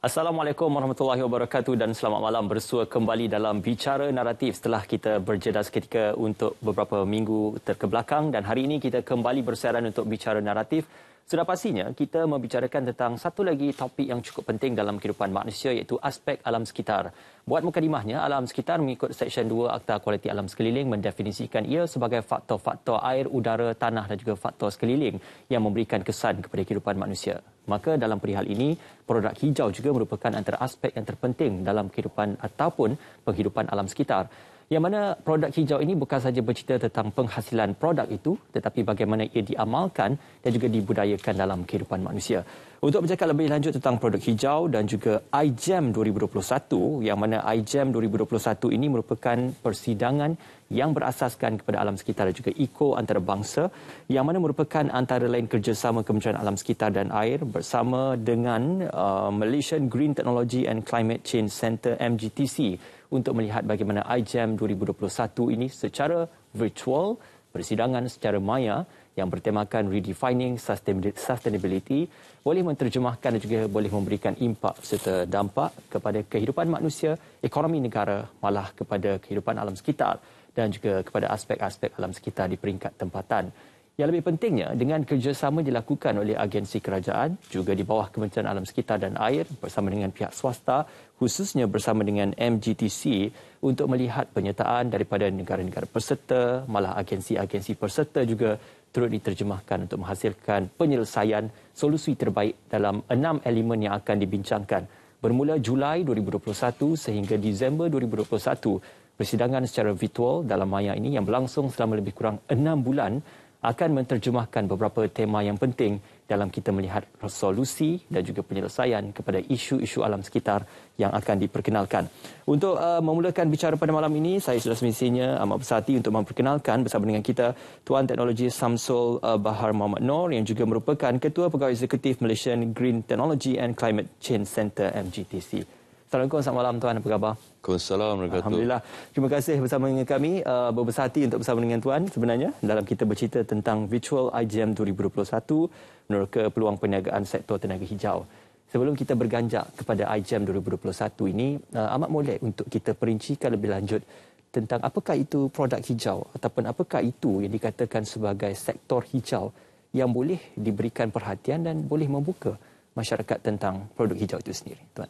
Assalamualaikum warahmatullahi wabarakatuh dan selamat malam, bersua kembali dalam Bicara Naratif setelah kita berjeda seketika untuk beberapa minggu terkebelakang, dan hari ini kita kembali bersiaran untuk Bicara Naratif. Sudah pastinya kita membicarakan tentang satu lagi topik yang cukup penting dalam kehidupan manusia, iaitu aspek alam sekitar. Buat mukadimahnya, alam sekitar mengikut Seksyen 2 Akta Kualiti Alam Sekeliling mendefinisikan ia sebagai faktor-faktor air, udara, tanah dan juga faktor sekeliling yang memberikan kesan kepada kehidupan manusia. Maka dalam perihal ini, produk hijau juga merupakan antara aspek yang terpenting dalam kehidupan ataupun penghidupan alam sekitar. Yang mana produk hijau ini bukan sahaja bercerita tentang penghasilan produk itu, tetapi bagaimana ia diamalkan dan juga dibudayakan dalam kehidupan manusia. Untuk bercakap lebih lanjut tentang produk hijau dan juga iGEM 2021, yang mana iGEM 2021 ini merupakan persidangan yang berasaskan kepada alam sekitar dan juga eco antarabangsa, yang mana merupakan antara lain kerjasama Kementerian Alam Sekitar dan Air bersama dengan Malaysian Green Technology and Climate Change Centre MGTC untuk melihat bagaimana iGEM 2021 ini secara virtual, persidangan secara maya yang bertemakan Redefining Sustainability boleh menterjemahkan dan juga boleh memberikan impak serta dampak kepada kehidupan manusia, ekonomi negara, malah kepada kehidupan alam sekitar dan juga kepada aspek-aspek alam sekitar di peringkat tempatan. Yang lebih pentingnya, dengan kerjasama dilakukan oleh agensi kerajaan, juga di bawah Kementerian Alam Sekitar dan Air bersama dengan pihak swasta, khususnya bersama dengan MGTC untuk melihat penyertaan daripada negara-negara peserta, malah agensi-agensi peserta juga turut diterjemahkan untuk menghasilkan penyelesaian solusi terbaik dalam 6 elemen yang akan dibincangkan. Bermula Julai 2021 sehingga Disember 2021, persidangan secara virtual dalam maya ini yang berlangsung selama lebih kurang 6 bulan akan menterjemahkan beberapa tema yang penting dalam kita melihat solusi dan juga penyelesaian kepada isu-isu alam sekitar yang akan diperkenalkan. Untuk memulakan bicara pada malam ini, saya sudah semestinya amat bersahati untuk memperkenalkan bersama dengan kita Tuan Teknologi Samsul Bahar Muhammad Noor yang juga merupakan Ketua Pegawai Eksekutif Malaysian Green Technology and Climate Change Centre MGTC. Assalamualaikum, selamat malam Tuan, apa khabar? Waalaikumsalam. Alhamdulillah. Terima kasih bersama dengan kami, berbesar hati untuk bersama dengan Tuan sebenarnya dalam kita bercerita tentang Virtual iGEM 2021 meneroka peluang perniagaan sektor tenaga hijau. Sebelum kita berganjak kepada iGEM 2021 ini, amat molek untuk kita perincikan lebih lanjut tentang apakah itu produk hijau ataupun apakah itu yang dikatakan sebagai sektor hijau yang boleh diberikan perhatian dan boleh membuka masyarakat tentang produk hijau itu sendiri, Tuan.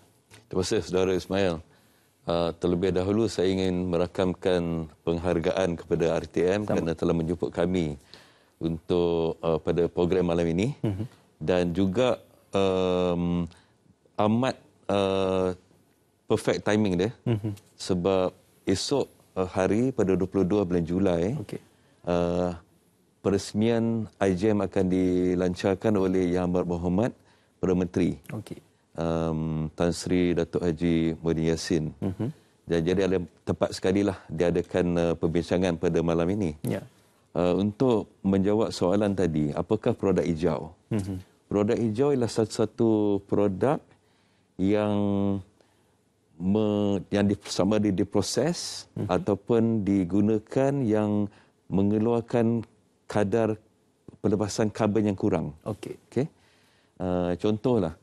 Terima kasih Saudara Ismail. Terlebih dahulu saya ingin merakamkan penghargaan kepada RTM kerana telah menjemput kami untuk pada program malam ini. Dan juga amat perfect timing dia. Sebab esok hari pada 22 bulan Julai, peresmian iGEM akan dilancarkan oleh Yang Amat Berhormat Perdana Menteri. Tan Sri Datuk Haji Muhyiddin Yassin. Dan jadi ada tepat sekali lah diadakan perbincangan pada malam ini. Untuk menjawab soalan tadi, apakah produk hijau? Produk hijau ialah satu-satu produk yang sama ada diproses ataupun digunakan yang mengeluarkan kadar pelepasan karbon yang kurang. Contohlah,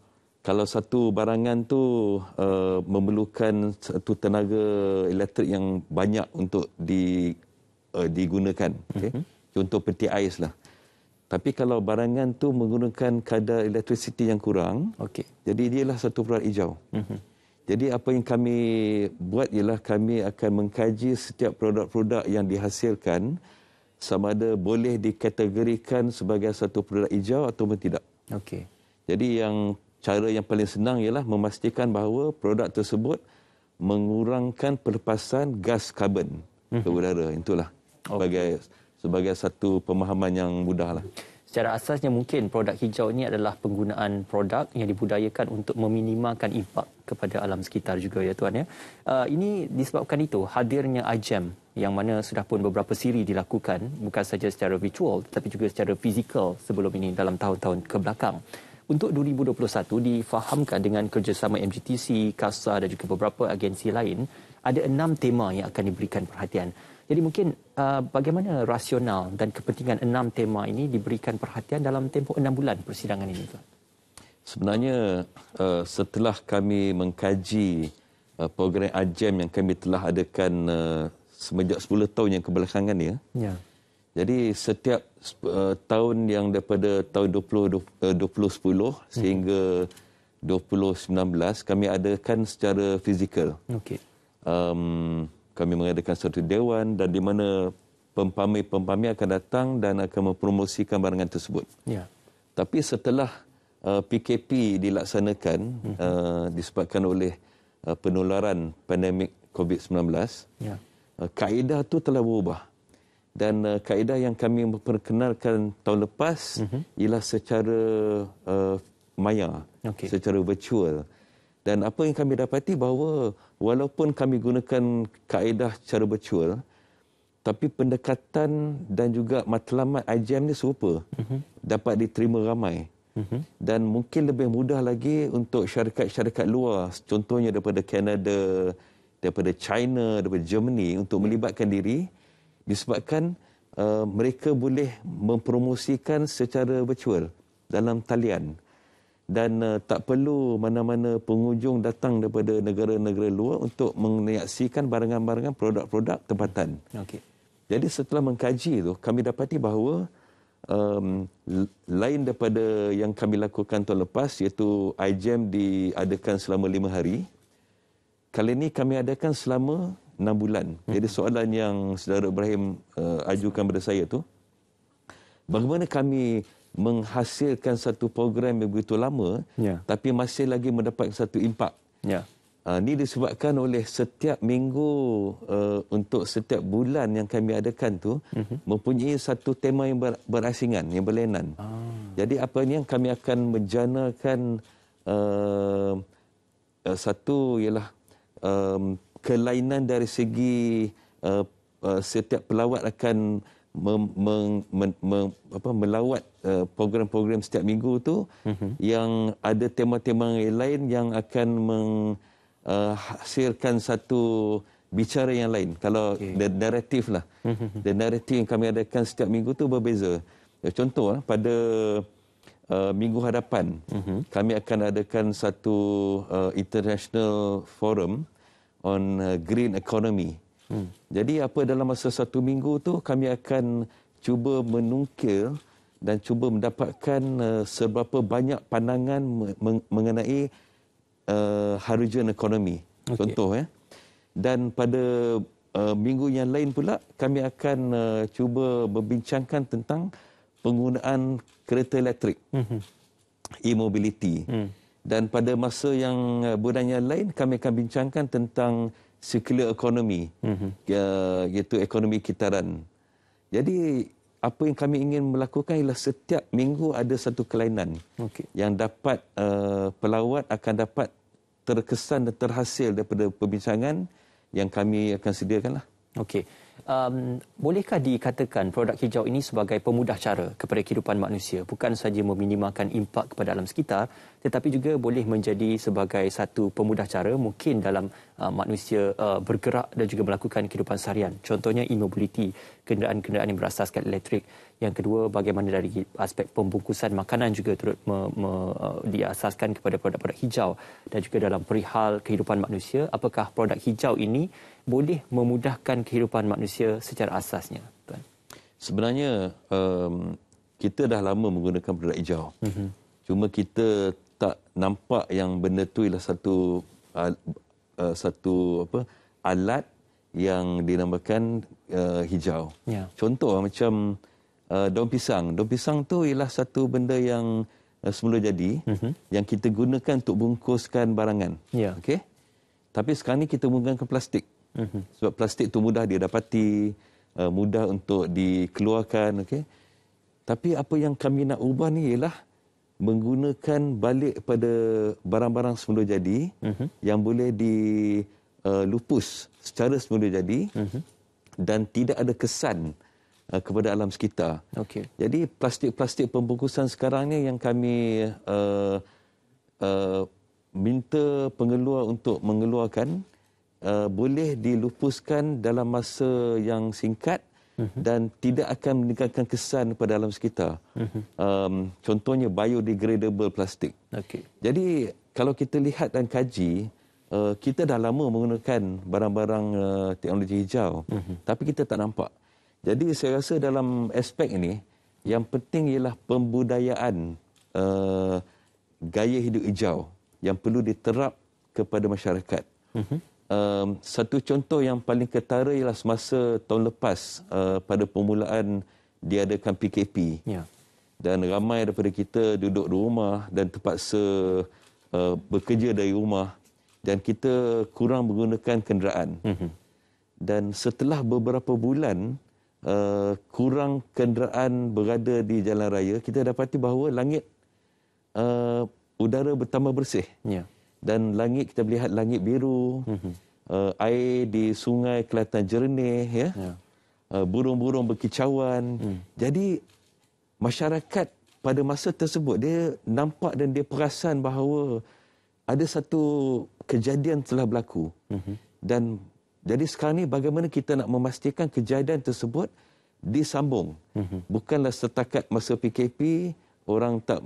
kalau satu barangan tu memerlukan satu tenaga elektrik yang banyak untuk digunakan. Contoh peti ais lah. Tapi kalau barangan tu menggunakan kadar elektrisiti yang kurang, jadi dia lah satu produk hijau. Jadi apa yang kami buat ialah kami akan mengkaji setiap produk-produk yang dihasilkan sama ada boleh dikategorikan sebagai satu produk hijau ataupun tidak. Jadi cara yang paling senang ialah memastikan bahawa produk tersebut mengurangkan pelepasan gas karbon ke udara. Itulah sebagai satu pemahaman yang mudah lah. Secara asasnya mungkin produk hijau ini adalah penggunaan produk yang dibudayakan untuk meminimalkan impak kepada alam sekitar juga, ya Tuan, ya. Ini disebabkan itu hadirnya iGEM yang mana sudah pun beberapa siri dilakukan bukan saja secara virtual tetapi juga secara fizikal sebelum ini dalam tahun-tahun kebelakang. Untuk 2021 difahamkan dengan kerjasama MGTC, KASA dan juga beberapa agensi lain, ada 6 tema yang akan diberikan perhatian. Jadi mungkin bagaimana rasional dan kepentingan 6 tema ini diberikan perhatian dalam tempoh 6 bulan persidangan ini, Tuan? Sebenarnya setelah kami mengkaji program AJEM yang kami telah adakan semenjak 10 tahun yang kebelakangan ya. Jadi setiap tahun yang daripada tahun 2010 sehingga 2019 kami adakan secara fizikal. Kami mengadakan satu dewan dan di mana pempamir akan datang dan akan mempromosikan barangan tersebut. Tapi setelah PKP dilaksanakan disebabkan oleh penularan pandemik COVID-19, kaedah itu telah berubah. Dan kaedah yang kami memperkenalkan tahun lepas ialah secara maya, secara virtual. Dan apa yang kami dapati bahawa walaupun kami gunakan kaedah secara virtual, tapi pendekatan dan juga matlamat IJM ni serupa. Dapat diterima ramai. Dan mungkin lebih mudah lagi untuk syarikat-syarikat luar, contohnya daripada Kanada, daripada China, daripada Germany untuk melibatkan diri disebabkan mereka boleh mempromosikan secara virtual dalam talian. Dan tak perlu mana-mana pengunjung datang daripada negara-negara luar untuk menyaksikan barangan-barangan produk-produk tempatan. Jadi setelah mengkaji itu, kami dapati bahawa lain daripada yang kami lakukan tahun lepas, iaitu IJM diadakan selama 5 hari. Kali ini kami adakan selama 6 bulan. Jadi soalan yang Saudara Ibrahim ajukan kepada saya tu, bagaimana kami menghasilkan satu program yang begitu lama, tapi masih lagi mendapat satu impak. Ini disebabkan oleh setiap minggu untuk setiap bulan yang kami adakan tu mempunyai satu tema yang berasingan, yang berlainan. Jadi apa ni yang kami akan menjanakan satu ialah kelainan dari segi setiap pelawat akan melawat program-program setiap minggu tu yang ada tema-tema yang lain yang akan hasilkan satu bicara yang lain. Kalau the narrative lah. The narrative yang kami adakan setiap minggu tu berbeza. Contoh pada minggu hadapan kami akan adakan satu international forum on green economy. Jadi apa dalam masa satu minggu tu kami akan cuba menungkil dan cuba mendapatkan seberapa banyak pandangan mengenai hydrogen economy. Contoh Dan pada minggu yang lain pula kami akan cuba membincangkan tentang penggunaan kereta elektrik, e-mobility. Dan pada masa yang bulan yang lain kami akan bincangkan tentang circular economy, iaitu ekonomi kitaran. Jadi apa yang kami ingin melakukan ialah setiap minggu ada satu kelainan yang dapat pelawat akan dapat terkesan dan terhasil daripada perbincangan yang kami akan sediakanlah. Bolehkah dikatakan produk hijau ini sebagai pemudah cara kepada kehidupan manusia, bukan saja meminimalkan impak kepada alam sekitar, tetapi juga boleh menjadi sebagai satu pemudah cara mungkin dalam manusia bergerak dan juga melakukan kehidupan seharian. Contohnya e-mobility, kenderaan-kenderaan yang berasaskan elektrik. Yang kedua, bagaimana dari aspek pembungkusan makanan juga turut diasaskan kepada produk-produk hijau, dan juga dalam perihal kehidupan manusia, apakah produk hijau ini boleh memudahkan kehidupan manusia secara asasnya, Tuan? Sebenarnya kita dah lama menggunakan produk hijau. Cuma kita tak nampak yang benda tu ialah satu alat yang dinamakan hijau. Contoh macam daun pisang. Daun pisang tu ialah satu benda yang semula jadi, yang kita gunakan untuk bungkuskan barangan. Okey. Tapi sekarang ni kita menggunakan plastik. Sebab plastik tu mudah didapati, mudah untuk dikeluarkan. Okey. Tapi apa yang kami nak ubah ni ialah menggunakan balik pada barang-barang semula jadi yang boleh dilupus secara semula jadi dan tidak ada kesan kepada alam sekitar. Jadi plastik-plastik pembungkusan sekarang ni yang kami minta pengeluar untuk mengeluarkan boleh dilupuskan dalam masa yang singkat dan tidak akan meninggalkan kesan pada alam sekitar. Contohnya biodegradable plastik. Okey. Jadi kalau kita lihat dan kaji, kita dah lama menggunakan barang-barang teknologi hijau, tapi kita tak nampak. Jadi saya rasa dalam aspek ini, yang penting ialah pembudayaan gaya hidup hijau yang perlu diterap kepada masyarakat. Satu contoh yang paling ketara ialah semasa tahun lepas pada permulaan diadakan PKP. Ya. Dan ramai daripada kita duduk di rumah dan terpaksa bekerja dari rumah dan kita kurang menggunakan kenderaan. Dan setelah beberapa bulan kurang kenderaan berada di jalan raya, kita dapati bahawa langit udara bertambah bersih. Ya. Dan langit, kita melihat langit biru, air di sungai kelihatan jernih, ya. Burung-burung berkicauan. Jadi masyarakat pada masa tersebut dia nampak dan dia perasan bahawa ada satu kejadian telah berlaku. Dan jadi sekarang ni bagaimana kita nak memastikan kejadian tersebut disambung. Bukanlah setakat masa PKP orang tak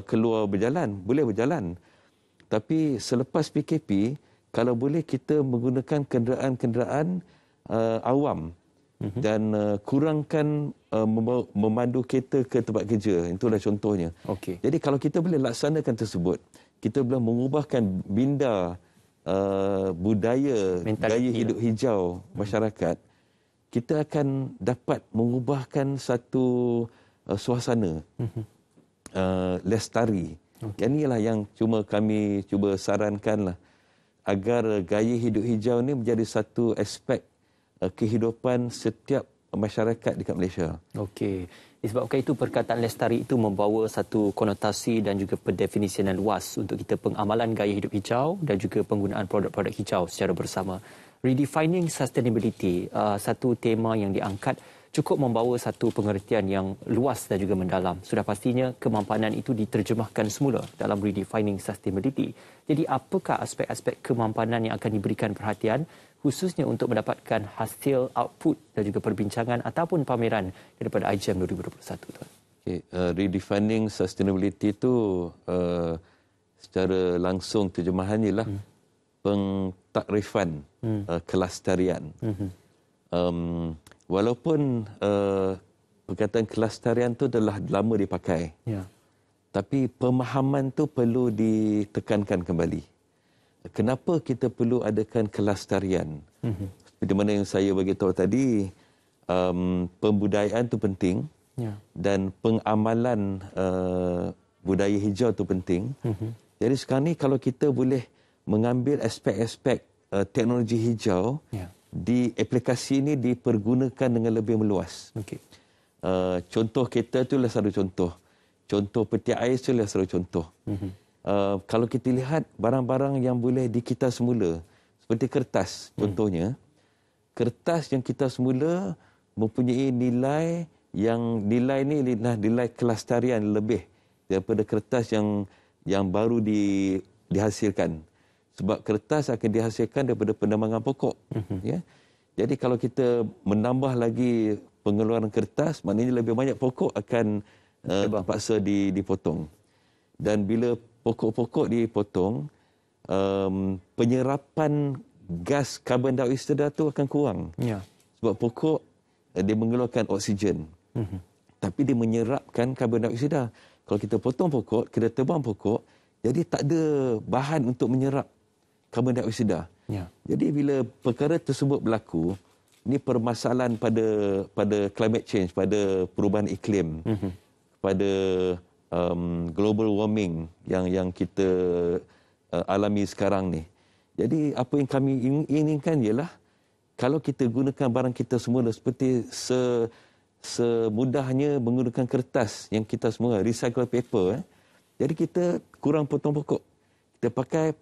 keluar berjalan, boleh berjalan. Tapi selepas PKP, kalau boleh kita menggunakan kenderaan-kenderaan awam dan kurangkan memandu kereta ke tempat kerja. Itulah contohnya. Okey. Jadi kalau kita boleh laksanakan tersebut, kita boleh mengubahkan minda budaya gaya hidup hijau masyarakat, kita akan dapat mengubahkan satu suasana lestari. Yang inilah yang kami cuba sarankanlah, agar gaya hidup hijau ini menjadi satu aspek kehidupan setiap masyarakat dekat Malaysia. Okey. Disebabkan itu perkataan lestari itu membawa satu konotasi dan juga pendefinisian luas untuk kita pengamalan gaya hidup hijau dan juga penggunaan produk-produk hijau secara bersama. Redefining sustainability, satu tema yang diangkat cukup membawa satu pengertian yang luas dan juga mendalam. Sudah pastinya kemampanan itu diterjemahkan semula dalam redefining sustainability. Jadi apakah aspek-aspek kemampanan yang akan diberikan perhatian khususnya untuk mendapatkan hasil output dan juga perbincangan ataupun pameran daripada IGM 2021, tuan? Okay. Redefining sustainability itu secara langsung terjemahannya ialah pentakrifan kelestarian. Walaupun perkataan kelestarian itu telah lama dipakai, tapi pemahaman itu perlu ditekankan kembali. Kenapa kita perlu adakan kelestarian? Seperti mana yang saya beritahu tadi, pembudayaan itu penting, dan pengamalan budaya hijau itu penting. Jadi sekarang ni kalau kita boleh mengambil aspek-aspek teknologi hijau, di aplikasi ini dipergunakan dengan lebih meluas. Contoh kereta itu adalah satu contoh. Contoh peti ais itu adalah satu contoh. Kalau kita lihat barang-barang yang boleh dikita semula, seperti kertas contohnya, kertas yang kita semula mempunyai nilai ini nilai kelestarian lebih daripada kertas yang baru dihasilkan. Sebab kertas akan dihasilkan daripada penambangan pokok. Ya. Jadi kalau kita menambah lagi pengeluaran kertas, maknanya lebih banyak pokok akan terpaksa dipotong. Dan bila pokok-pokok dipotong, penyerapan gas karbon dioksida itu akan kurang. Sebab pokok dia mengeluarkan oksigen. Tapi dia menyerapkan karbon dioksida. Kalau kita potong pokok, kita tebang pokok, jadi tak ada bahan untuk menyerap karbon dioksida. Jadi bila perkara tersebut berlaku, ini permasalahan pada climate change, pada perubahan iklim, pada global warming yang kita alami sekarang ni. Jadi apa yang kami inginkan ialah kalau kita gunakan barang kita semula seperti semudahnya menggunakan kertas yang kita semula recycle paper, jadi kita kurang potong pokok. Kita pakai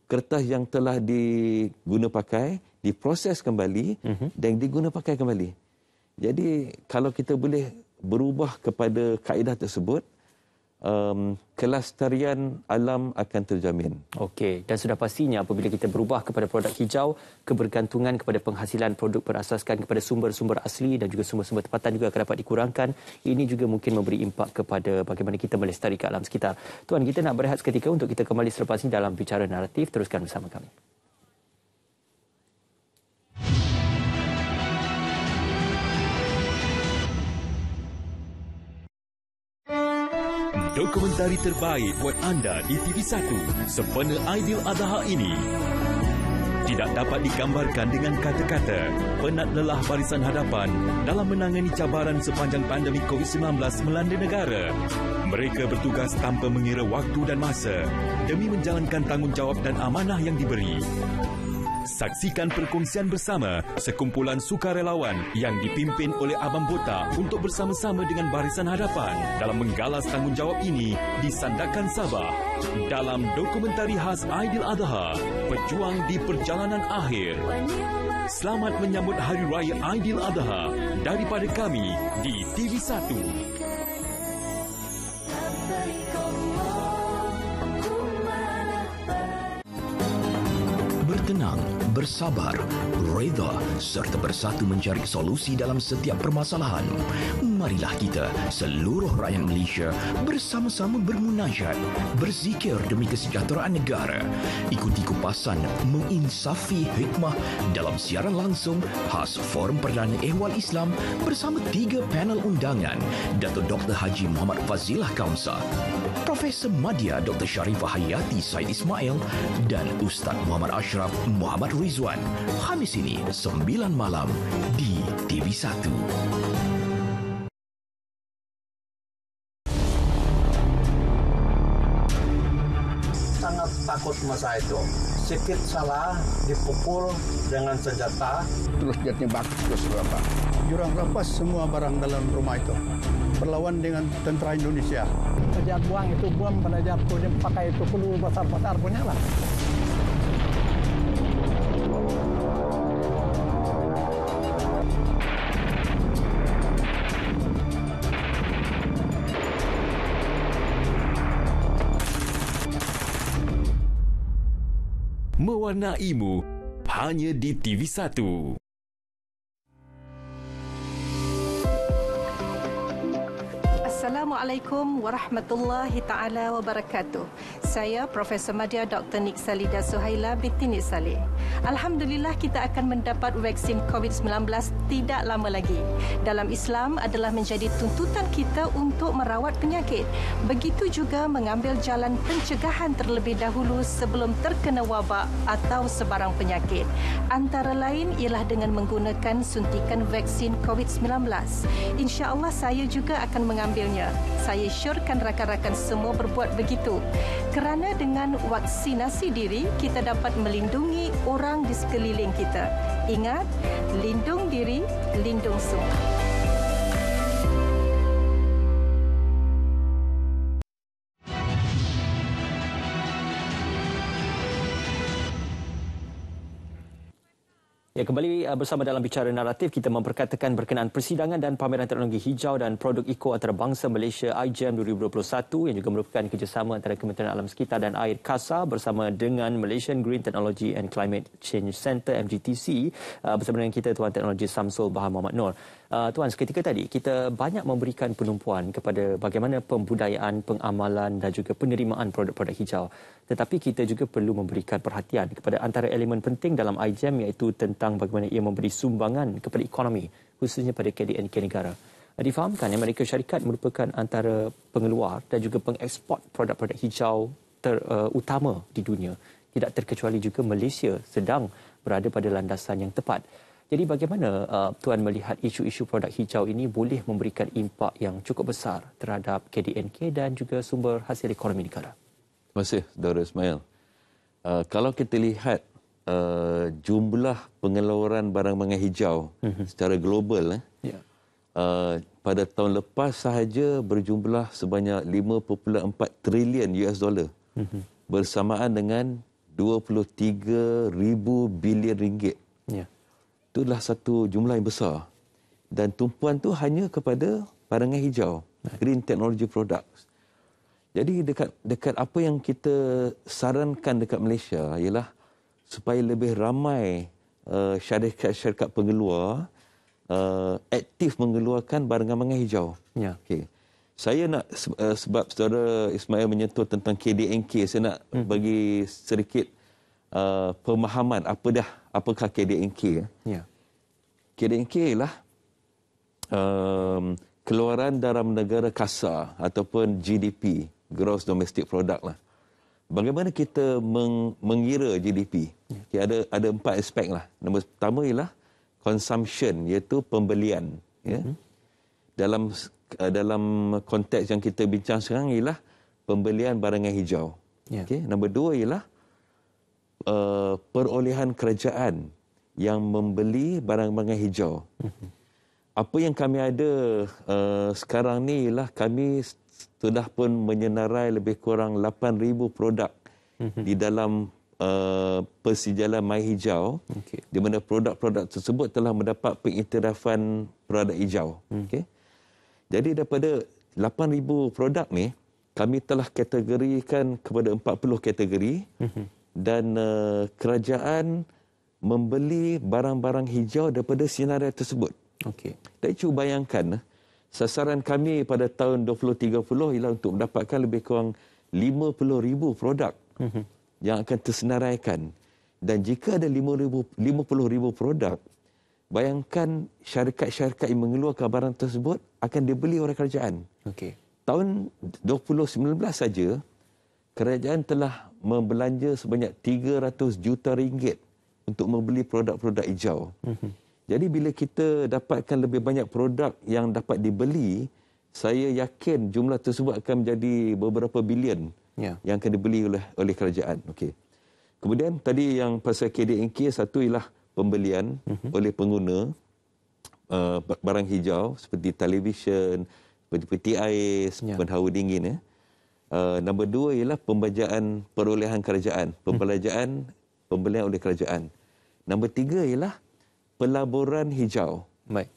kertas yang telah diguna pakai, diproses kembali dan diguna pakai kembali. Jadi kalau kita boleh berubah kepada kaedah tersebut, kelestarian alam akan terjamin. Okey, dan sudah pastinya apabila kita berubah kepada produk hijau, kebergantungan kepada penghasilan produk berasaskan kepada sumber-sumber asli dan juga sumber-sumber tempatan juga akan dapat dikurangkan. Ini juga mungkin memberi impak kepada bagaimana kita melestarikan alam sekitar. Tuan, kita nak berehat seketika untuk kita kembali selepas ini dalam Bicara Naratif. Teruskan bersama kami. Dokumentari terbaik buat anda di TV1 sempena Aidiladha ini. Tidak dapat digambarkan dengan kata-kata penat lelah barisan hadapan dalam menangani cabaran sepanjang pandemik COVID-19 melanda negara. Mereka bertugas tanpa mengira waktu dan masa demi menjalankan tanggungjawab dan amanah yang diberi. Saksikan perkongsian bersama sekumpulan sukarelawan yang dipimpin oleh Abang Botak untuk bersama-sama dengan barisan hadapan dalam menggalas tanggungjawab ini di Sandakan Sabah dalam dokumentari khas Aidiladha, Pejuang di Perjalanan Akhir. Selamat menyambut Hari Raya Aidiladha daripada kami di TV1. Bertenang, bersabar, reda serta bersatu mencari solusi dalam setiap permasalahan. Marilah kita, seluruh rakyat Malaysia, bersama-sama bermunajat, berzikir demi kesejahteraan negara. Ikuti kupasan menginsafi hikmah dalam siaran langsung khas Forum Perdana Ehwal Islam bersama 3 panel undangan, Dato' Dr. Haji Muhammad Fazilah Kaunsa, Profesor Madya Dr. Sharifah Hayati Said Ismail dan Ustaz Muhammad Ashraf Muhammad Rizwan. Khamis ini 9 malam di TV1. Sangat takut masa itu. Sikit salah dipukul dengan senjata. Terus dia tembak terus berapa. Jurang rampas semua barang dalam rumah itu. Berlawan dengan tentera Indonesia. Dia buang itu bom pada jatuh, dia pakai itu peluru besar-besar punya lah. Mewarnaimu hanya di TV1. Assalamualaikum warahmatullahi taala wabarakatuh. Saya Profesor Madya Dr. Nik Salida Suhaila binti Nik Saleh. Alhamdulillah kita akan mendapat vaksin COVID-19 tidak lama lagi. Dalam Islam adalah menjadi tuntutan kita untuk merawat penyakit. Begitu juga mengambil jalan pencegahan terlebih dahulu sebelum terkena wabak atau sebarang penyakit. Antara lain ialah dengan menggunakan suntikan vaksin COVID-19. Insya-Allah saya juga akan mengambilnya. Saya syorkan rakan-rakan semua berbuat begitu. Kerana dengan vaksinasi diri, kita dapat melindungi orang di sekeliling kita. Ingat, lindung diri, lindung semua. Ya, kembali bersama dalam Bicara Naratif, kita memperkatakan berkenaan persidangan dan pameran teknologi hijau dan produk eco antarabangsa Malaysia IGEM 2021 yang juga merupakan kerjasama antara Kementerian Alam Sekitar dan Air KASA bersama dengan Malaysian Green Technology and Climate Change Centre MGTC bersama dengan kita Tuan Teknologi Samsul Bahar Muhammad Noor. Tuan, seketika tadi kita banyak memberikan penumpuan kepada bagaimana pembudayaan, pengamalan dan juga penerimaan produk-produk hijau. Tetapi kita juga perlu memberikan perhatian kepada antara elemen penting dalam IGEM iaitu tentang bagaimana ia memberi sumbangan kepada ekonomi, khususnya pada KDNK negara. Difahamkan Amerika Syarikat merupakan antara pengeluar dan juga pengeksport produk-produk hijau terutama di dunia. Tidak terkecuali juga Malaysia sedang berada pada landasan yang tepat. Jadi bagaimana Tuan melihat isu-isu produk hijau ini boleh memberikan impak yang cukup besar terhadap KDNK dan juga sumber hasil ekonomi negara? Terima kasih, Saudara Ismail. Kalau kita lihat jumlah pengeluaran barang-barang hijau secara global, pada tahun lepas sahaja berjumlah sebanyak 5.4 trilion US dollar bersamaan dengan 23,000 bilion ringgit. Itulah satu jumlah yang besar. Dan tumpuan tu hanya kepada barangan hijau, green technology products. Jadi dekat apa yang kita sarankan dekat Malaysia ialah supaya lebih ramai syarikat-syarikat pengeluar aktif mengeluarkan barangan-barangan hijau. Ya. Okey. Saya nak sebab saudara Ismail menyentuh tentang KDNK, saya nak bagi sedikit pemahaman apakah KDNK. Ya. KDNK ialah keluaran dalam negara kasar ataupun GDP, Gross Domestic Product lah. Bagaimana kita mengira GDP? Okay, ada 4 aspek lah. Nombor pertama ialah consumption, iaitu pembelian. Ya. Dalam konteks yang kita bincang sekarang ialah pembelian barangan hijau. Ya. Okay. Nombor 2 ialah perolehan kerajaan yang membeli barang-barang hijau. Apa yang kami ada sekarang ni ialah kami sudah pun menyenarai lebih kurang 8,000 produk di dalam persijalan My Hijau, di mana produk-produk tersebut telah mendapat pengiktirafan produk hijau. Okay. Jadi daripada 8,000 produk ni, kami telah kategorikan kepada 40 kategori dan kerajaan membeli barang-barang hijau daripada senarai tersebut. Okey. Dan cuba bayangkan, sasaran kami pada tahun 2030 ialah untuk mendapatkan lebih kurang 50,000 produk yang akan tersenaraikan. Dan jika ada 50,000 produk, bayangkan syarikat-syarikat yang mengeluarkan barang tersebut akan dibeli oleh kerajaan. Okey. Tahun 2019 saja, kerajaan telah membelanja sebanyak 300 juta ringgit untuk membeli produk-produk hijau. Jadi bila kita dapatkan lebih banyak produk yang dapat dibeli, saya yakin jumlah tersebut akan menjadi beberapa bilion yang akan dibeli oleh kerajaan. Okey. Kemudian tadi yang pasal KDNK, satu ialah pembelian oleh pengguna barang hijau seperti televisyen, seperti peti ais, penhawa dingin. Nombor 2 ialah pembajaan perolehan kerajaan, pembelian oleh kerajaan. Nombor 3 ialah pelaburan hijau. Baik.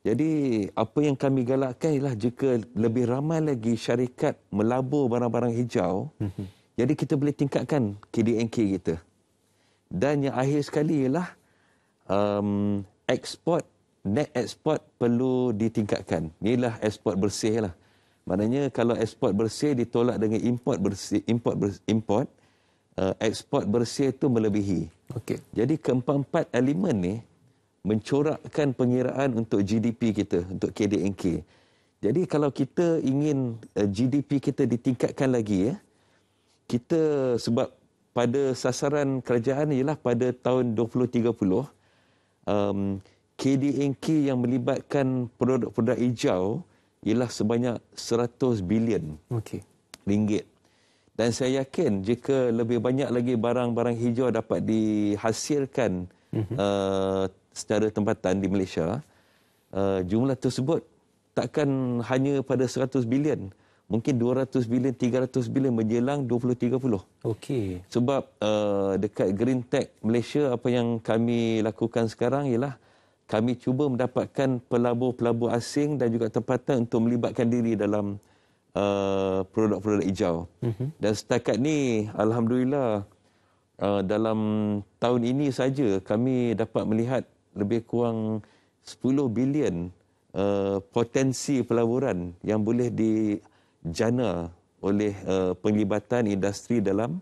Jadi apa yang kami galakkan ialah jika lebih ramai lagi syarikat melabur barang-barang hijau, jadi kita boleh tingkatkan KDNK kita. Dan yang akhir sekali ialah net eksport perlu ditingkatkan. Inilah ekspor bersih lah. Maknanya kalau ekspor bersih ditolak dengan import, ekspor bersih itu melebihi. Okey. Jadi keempat-empat elemen ni mencorakkan pengiraan untuk GDP kita, untuk KDNK. Jadi kalau kita ingin GDP kita ditingkatkan lagi, kita sebab pada sasaran kerajaan ialah pada tahun 2030, KDNK yang melibatkan produk-produk hijau ialah sebanyak 100 bilion ringgit. Dan saya yakin jika lebih banyak lagi barang-barang hijau dapat dihasilkan secara tempatan di Malaysia, jumlah tersebut takkan hanya pada 100 bilion. Mungkin 200 bilion, 300 bilion menjelang 2030. Okey. Sebab dekat Green Tech Malaysia, apa yang kami lakukan sekarang ialah kami cuba mendapatkan pelabur-pelabur asing dan juga tempatan untuk melibatkan diri dalam produk-produk hijau. Dan setakat ni, alhamdulillah, dalam tahun ini saja kami dapat melihat lebih kurang 10 bilion potensi pelaburan yang boleh dijana oleh penglibatan industri dalam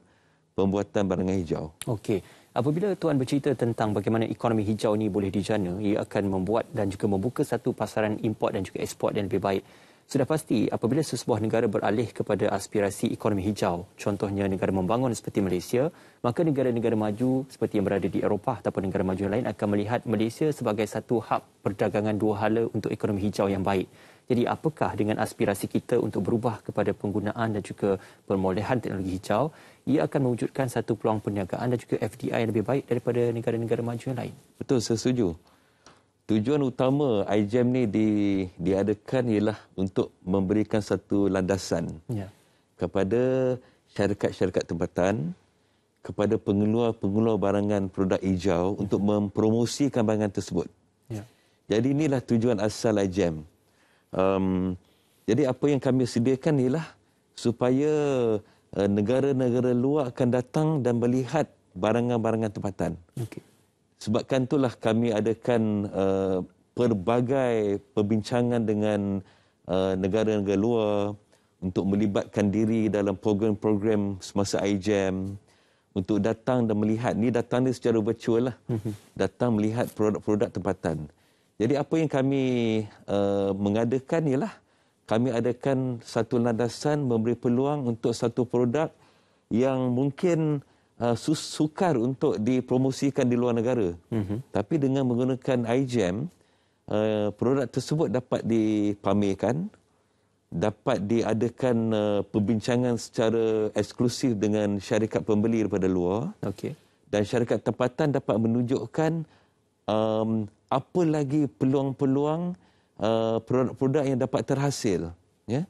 pembuatan barangan hijau. Okey. Apabila Tuan bercerita tentang bagaimana ekonomi hijau ini boleh dijana, ia akan membuat dan juga membuka satu pasaran import dan juga ekspor yang lebih baik. Sudah pasti apabila sesebuah negara beralih kepada aspirasi ekonomi hijau, contohnya negara membangun seperti Malaysia, maka negara-negara maju seperti yang berada di Eropah ataupun negara maju yang lain akan melihat Malaysia sebagai satu hub perdagangan dua hala untuk ekonomi hijau yang baik. Jadi apakah dengan aspirasi kita untuk berubah kepada penggunaan dan juga pemolehan teknologi hijau, ia akan mewujudkan satu peluang perniagaan dan juga FDI yang lebih baik daripada negara-negara maju yang lain? Betul, saya setuju. Tujuan utama iGEM ni diadakan ialah untuk memberikan satu landasan kepada syarikat-syarikat tempatan, kepada pengeluar-pengeluar barangan produk hijau untuk mempromosikan barangan tersebut. Jadi inilah tujuan asal iGEM. Jadi apa yang kami sediakan ialah supaya negara-negara luar akan datang dan melihat barangan-barangan tempatan. Okey. Sebabkan itulah kami adakan pelbagai perbincangan dengan negara-negara luar untuk melibatkan diri dalam program-program semasa iJam, untuk datang dan melihat. Ni datang ni secara virtual lah. Datang melihat produk-produk tempatan. Jadi apa yang kami mengadakan ialah kami adakan satu landasan memberi peluang untuk satu produk yang mungkin sukar untuk dipromosikan di luar negara. Tapi dengan menggunakan iJam, produk tersebut dapat dipamerkan, dapat diadakan perbincangan secara eksklusif dengan syarikat pembeli daripada luar. Okey. Dan syarikat tempatan dapat menunjukkan apa lagi peluang-peluang produk-produk yang dapat terhasil. Ya?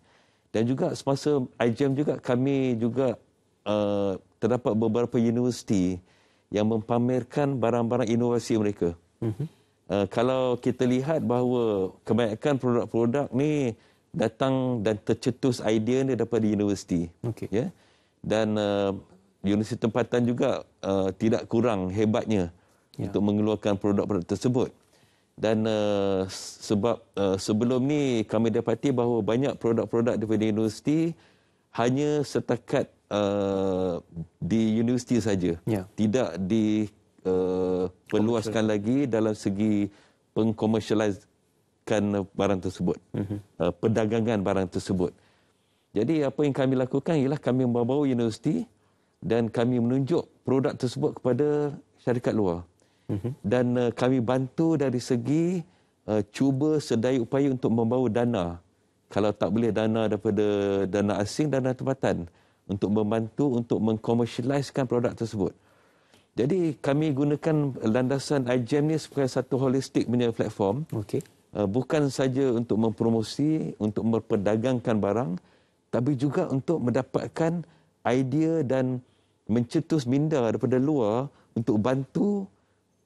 Dan juga semasa iJam juga kami juga terdapat beberapa universiti yang mempamerkan barang-barang inovasi mereka. Kalau kita lihat bahawa kebanyakan produk-produk ni datang dan tercetus idea ni daripada universiti. Okey. Ya? Dan universiti tempatan juga tidak kurang hebatnya untuk mengeluarkan produk-produk tersebut. Dan sebab sebelum ni kami dapati bahawa banyak produk-produk daripada universiti hanya setakat di universiti saja, tidak diperluaskan lagi dalam segi pengkomersialiskan barang tersebut, perdagangan barang tersebut. Jadi apa yang kami lakukan ialah kami membawa universiti dan kami menunjuk produk tersebut kepada syarikat luar. Dan kami bantu dari segi cuba sedaya upaya untuk membawa dana. Kalau tak boleh dana daripada dana asing, dana tempatan, untuk membantu untuk mengkomersialiskan produk tersebut. Jadi kami gunakan landasan iJam ni sebagai satu holistik punya platform. Okey. Bukan saja untuk mempromosi, untuk memperdagangkan barang, tapi juga untuk mendapatkan idea dan mencetus minda daripada luar untuk bantu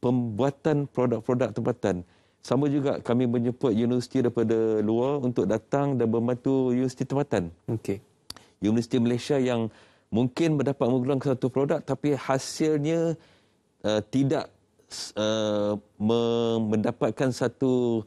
pembuatan produk-produk tempatan. Sama juga kami menjemput universiti daripada luar untuk datang dan membantu universiti tempatan. Okey. Universiti Malaysia yang mungkin mendapat mengeluarkan satu produk tapi hasilnya tidak mendapatkan satu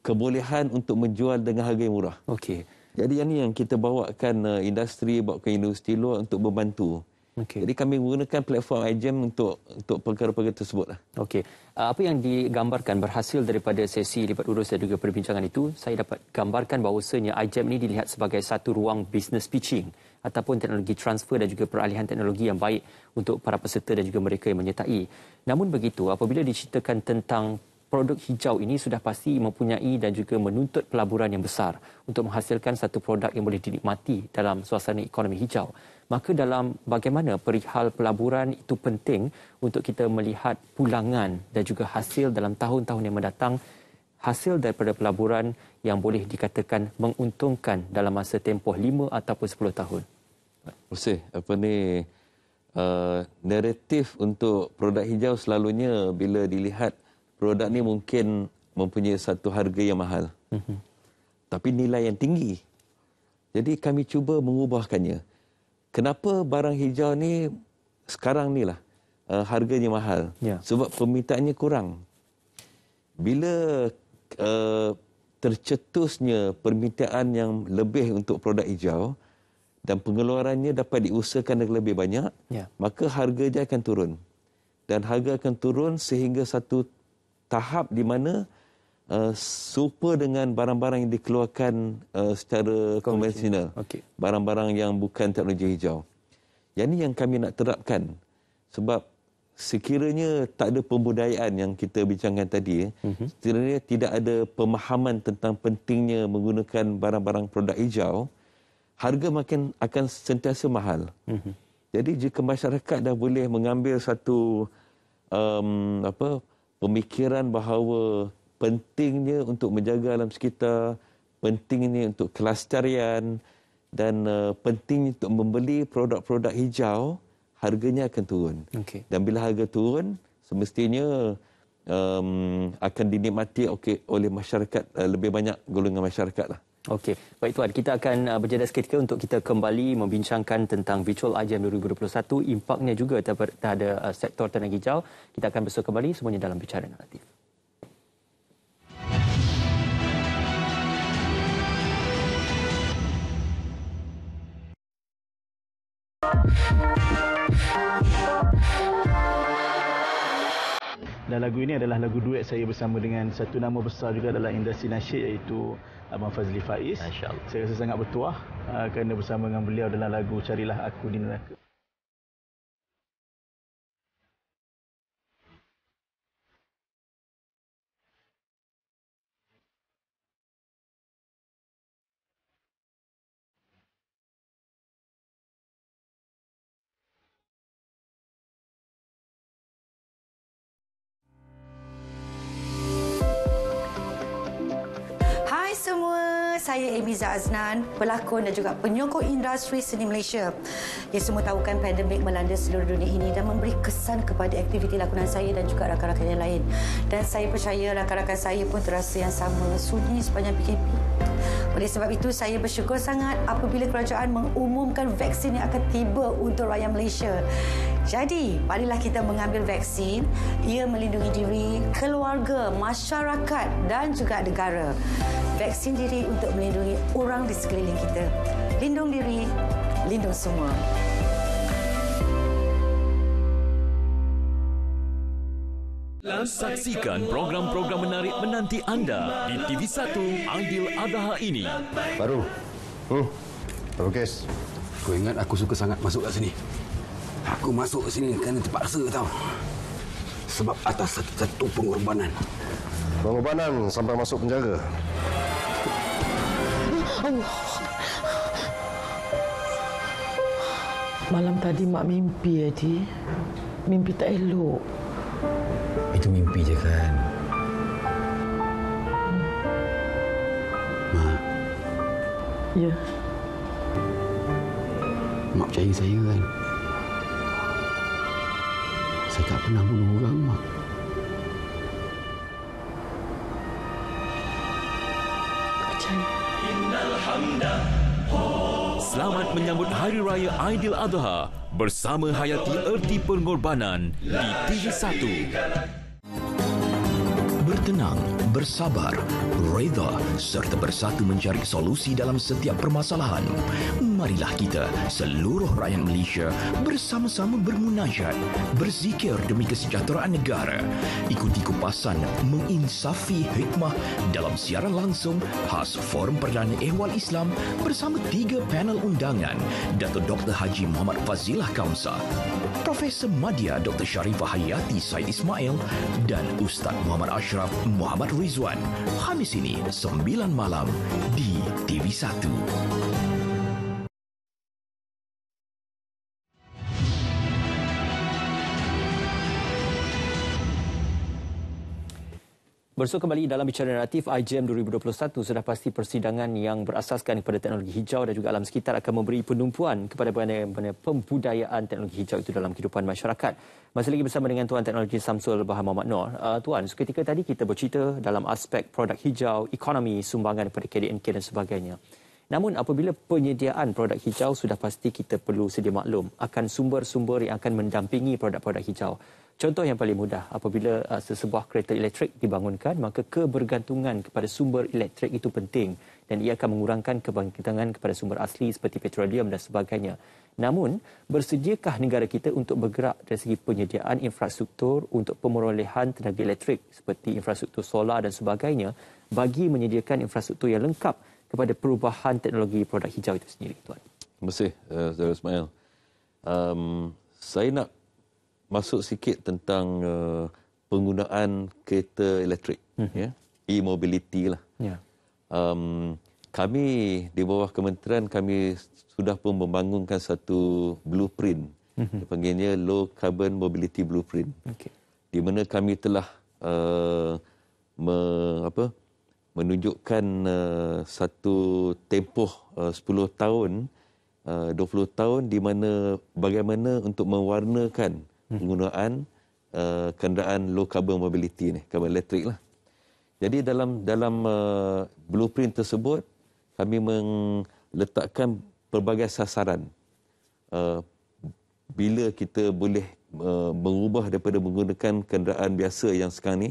kebolehan untuk menjual dengan harga yang murah. Okey. Jadi yang ni yang kita bawakan industri, bawakan universiti luar untuk membantu. Okay. Jadi kami menggunakan platform iJam untuk perkara-perkara tersebut lah. Okey. Apa yang digambarkan berhasil daripada sesi libat urus dan juga perbincangan itu, saya dapat gambarkan bahawasanya iJam ini dilihat sebagai satu ruang business pitching ataupun teknologi transfer dan juga peralihan teknologi yang baik untuk para peserta dan juga mereka yang menyertai. Namun begitu, apabila diceritakan tentang produk hijau ini sudah pasti mempunyai dan juga menuntut pelaburan yang besar untuk menghasilkan satu produk yang boleh dinikmati dalam suasana ekonomi hijau. Maka dalam bagaimana perihal pelaburan itu penting untuk kita melihat pulangan dan juga hasil dalam tahun-tahun yang mendatang, hasil daripada pelaburan yang boleh dikatakan menguntungkan dalam masa tempoh 5 ataupun 10 tahun. Naratif untuk produk hijau selalunya bila dilihat produk ni mungkin mempunyai satu harga yang mahal. Tapi nilai yang tinggi. Jadi kami cuba mengubahkannya. Kenapa barang hijau ni sekarang ni lah harganya mahal? Sebab permintaannya kurang. Bila tercetusnya permintaan yang lebih untuk produk hijau dan pengeluarannya dapat diusahakan dengan lebih banyak, maka harga dia akan turun. Dan harga akan turun sehingga satu tahap di mana serupa dengan barang-barang yang dikeluarkan secara konvensional. Barang-barang yang bukan teknologi hijau. Yang ini yang kami nak terapkan. Sebab sekiranya tak ada pembudayaan yang kita bincangkan tadi, sekiranya tidak ada pemahaman tentang pentingnya menggunakan barang-barang produk hijau, harga makin akan sentiasa mahal. Jadi jika masyarakat dah boleh mengambil satu pemikiran bahawa pentingnya untuk menjaga alam sekitar, pentingnya untuk kelestarian dan pentingnya untuk membeli produk-produk hijau, harganya akan turun. Dan bila harga turun, semestinya akan dinikmati oleh masyarakat, lebih banyak golongan masyarakat lah. Okey, baik Tuan, kita akan berjeda seketika untuk kita kembali membincangkan tentang Virtual IJM 2021, impaknya juga terhadap sektor tenaga hijau. Kita akan bersua kembali semuanya dalam Bicara Naratif. Dan lagu ini adalah lagu duet saya bersama dengan satu nama besar juga dalam industri nasyid, iaitu Abang Fazli Faiz. Saya rasa sangat bertuah kerana bersama dengan beliau dalam lagu Carilah Aku di Neraka. Semua, saya Emiza Aznan, pelakon dan juga penyokong industri seni Malaysia. Ya, semua tahu kan pandemik melanda seluruh dunia ini dan memberi kesan kepada aktiviti lakonan saya dan juga rakan-rakan yang lain. Dan saya percaya rakan-rakan saya pun terasa yang sama, sunyi sepanjang PKP. Oleh sebab itu, saya bersyukur sangat apabila kerajaan mengumumkan vaksin yang akan tiba untuk rakyat Malaysia. Jadi, marilah kita mengambil vaksin. Ia melindungi diri, keluarga, masyarakat dan juga negara. Vaksin diri untuk melindungi orang di sekeliling kita. Lindung diri, lindung semua. Saksikan program-program menarik menanti anda di TV1 Aidil Adha ini. Baru. Baru kes. Kau ingat aku suka sangat masuk kat sini. Aku masuk ke sini kerana terpaksa tau. Sebab atas satu-satu pengorbanan. Pengorbanan sampai masuk penjara. Allah. Malam tadi mak mimpi, Adi. Mimpi tak elok. Itu mimpi je kan. Mak. Ya. Mak percaya saya kan. Saya tak pernah bunuh orang, Mak. Percaya. Selamat menyambut Hari Raya Aidil Adha bersama hayati erti pengorbanan di TV1. Bertenang, bersabar, reda serta bersatu mencari solusi dalam setiap permasalahan. Marilah kita, seluruh rakyat Malaysia, bersama-sama bermunajat, berzikir demi kesejahteraan negara. Ikuti kupasan menginsafi hikmah dalam siaran langsung khas Forum Perdana Ehwal Islam bersama 3 panel undangan. Datuk Dr. Haji Muhammad Fazilah Kaunsa, Profesor Madya Dr. Sharifah Hayati Said Ismail dan Ustaz Muhammad Ashraf Muhammad Rizwan. Khamis ini 9 malam di TV1. Bersua kembali dalam Bicara Naratif, IJM 2021 sudah pasti persidangan yang berasaskan kepada teknologi hijau dan juga alam sekitar akan memberi penumpuan kepada bagaimana pembudayaan teknologi hijau itu dalam kehidupan masyarakat. Masih lagi bersama dengan Tuan Teknologi Samsul Bahar Muhammad Noor. Tuan, seketika tadi kita bercerita dalam aspek produk hijau, ekonomi, sumbangan kepada KDNK dan sebagainya. Namun apabila penyediaan produk hijau, sudah pasti kita perlu sedia maklum akan sumber-sumber yang akan mendampingi produk-produk hijau. Contoh yang paling mudah, apabila sesebuah kereta elektrik dibangunkan, maka kebergantungan kepada sumber elektrik itu penting dan ia akan mengurangkan kebergantungan kepada sumber asli seperti petroleum dan sebagainya. Namun, bersediakah negara kita untuk bergerak dari segi penyediaan infrastruktur untuk pemerolehan tenaga elektrik seperti infrastruktur solar dan sebagainya bagi menyediakan infrastruktur yang lengkap kepada perubahan teknologi produk hijau itu sendiri, Tuan? Terima kasih, Saudara Ismail. Saya nak masuk sikit tentang penggunaan kereta elektrik, ya, e-mobility lah. Ya. Kami di bawah kementerian kami sudah pun membangunkan satu blueprint, dipanggilnya Low Carbon Mobility Blueprint, di mana kami telah menunjukkan satu tempoh 10 tahun, 20 tahun di mana bagaimana untuk mewarnakan penggunaan kenderaan low carbon mobility ni, carbon elektrik lah. Jadi dalam blueprint tersebut kami meletakkan pelbagai sasaran. Bila kita boleh mengubah daripada menggunakan kenderaan biasa yang sekarang ni,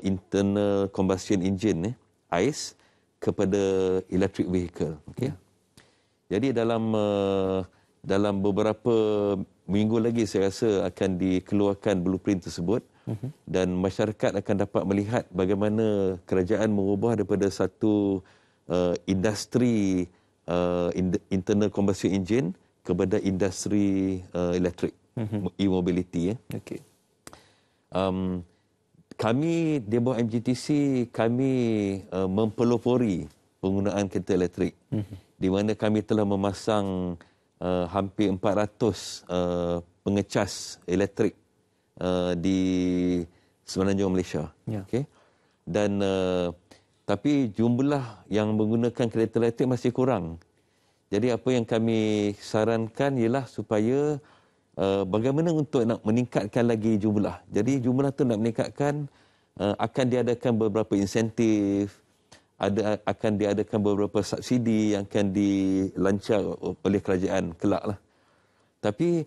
internal combustion engine, ICE, kepada electric vehicle. Okay? Jadi dalam beberapa minggu lagi saya rasa akan dikeluarkan blueprint tersebut, dan masyarakat akan dapat melihat bagaimana kerajaan mengubah daripada satu industri internal combustion engine kepada industri elektrik, e-mobility. Okay. Kami di bawah MGTC, kami mempelopori penggunaan kereta elektrik, di mana kami telah memasang hampir 400 pengecas elektrik di semenanjung Malaysia. Okay? Dan tapi jumlah yang menggunakan kereta elektrik masih kurang. Jadi apa yang kami sarankan ialah supaya bagaimana untuk nak meningkatkan lagi jumlah. Jadi jumlah tu nak meningkatkan, akan diadakan beberapa insentif, akan diadakan beberapa subsidi yang akan dilancar oleh kerajaan kelak lah. Tapi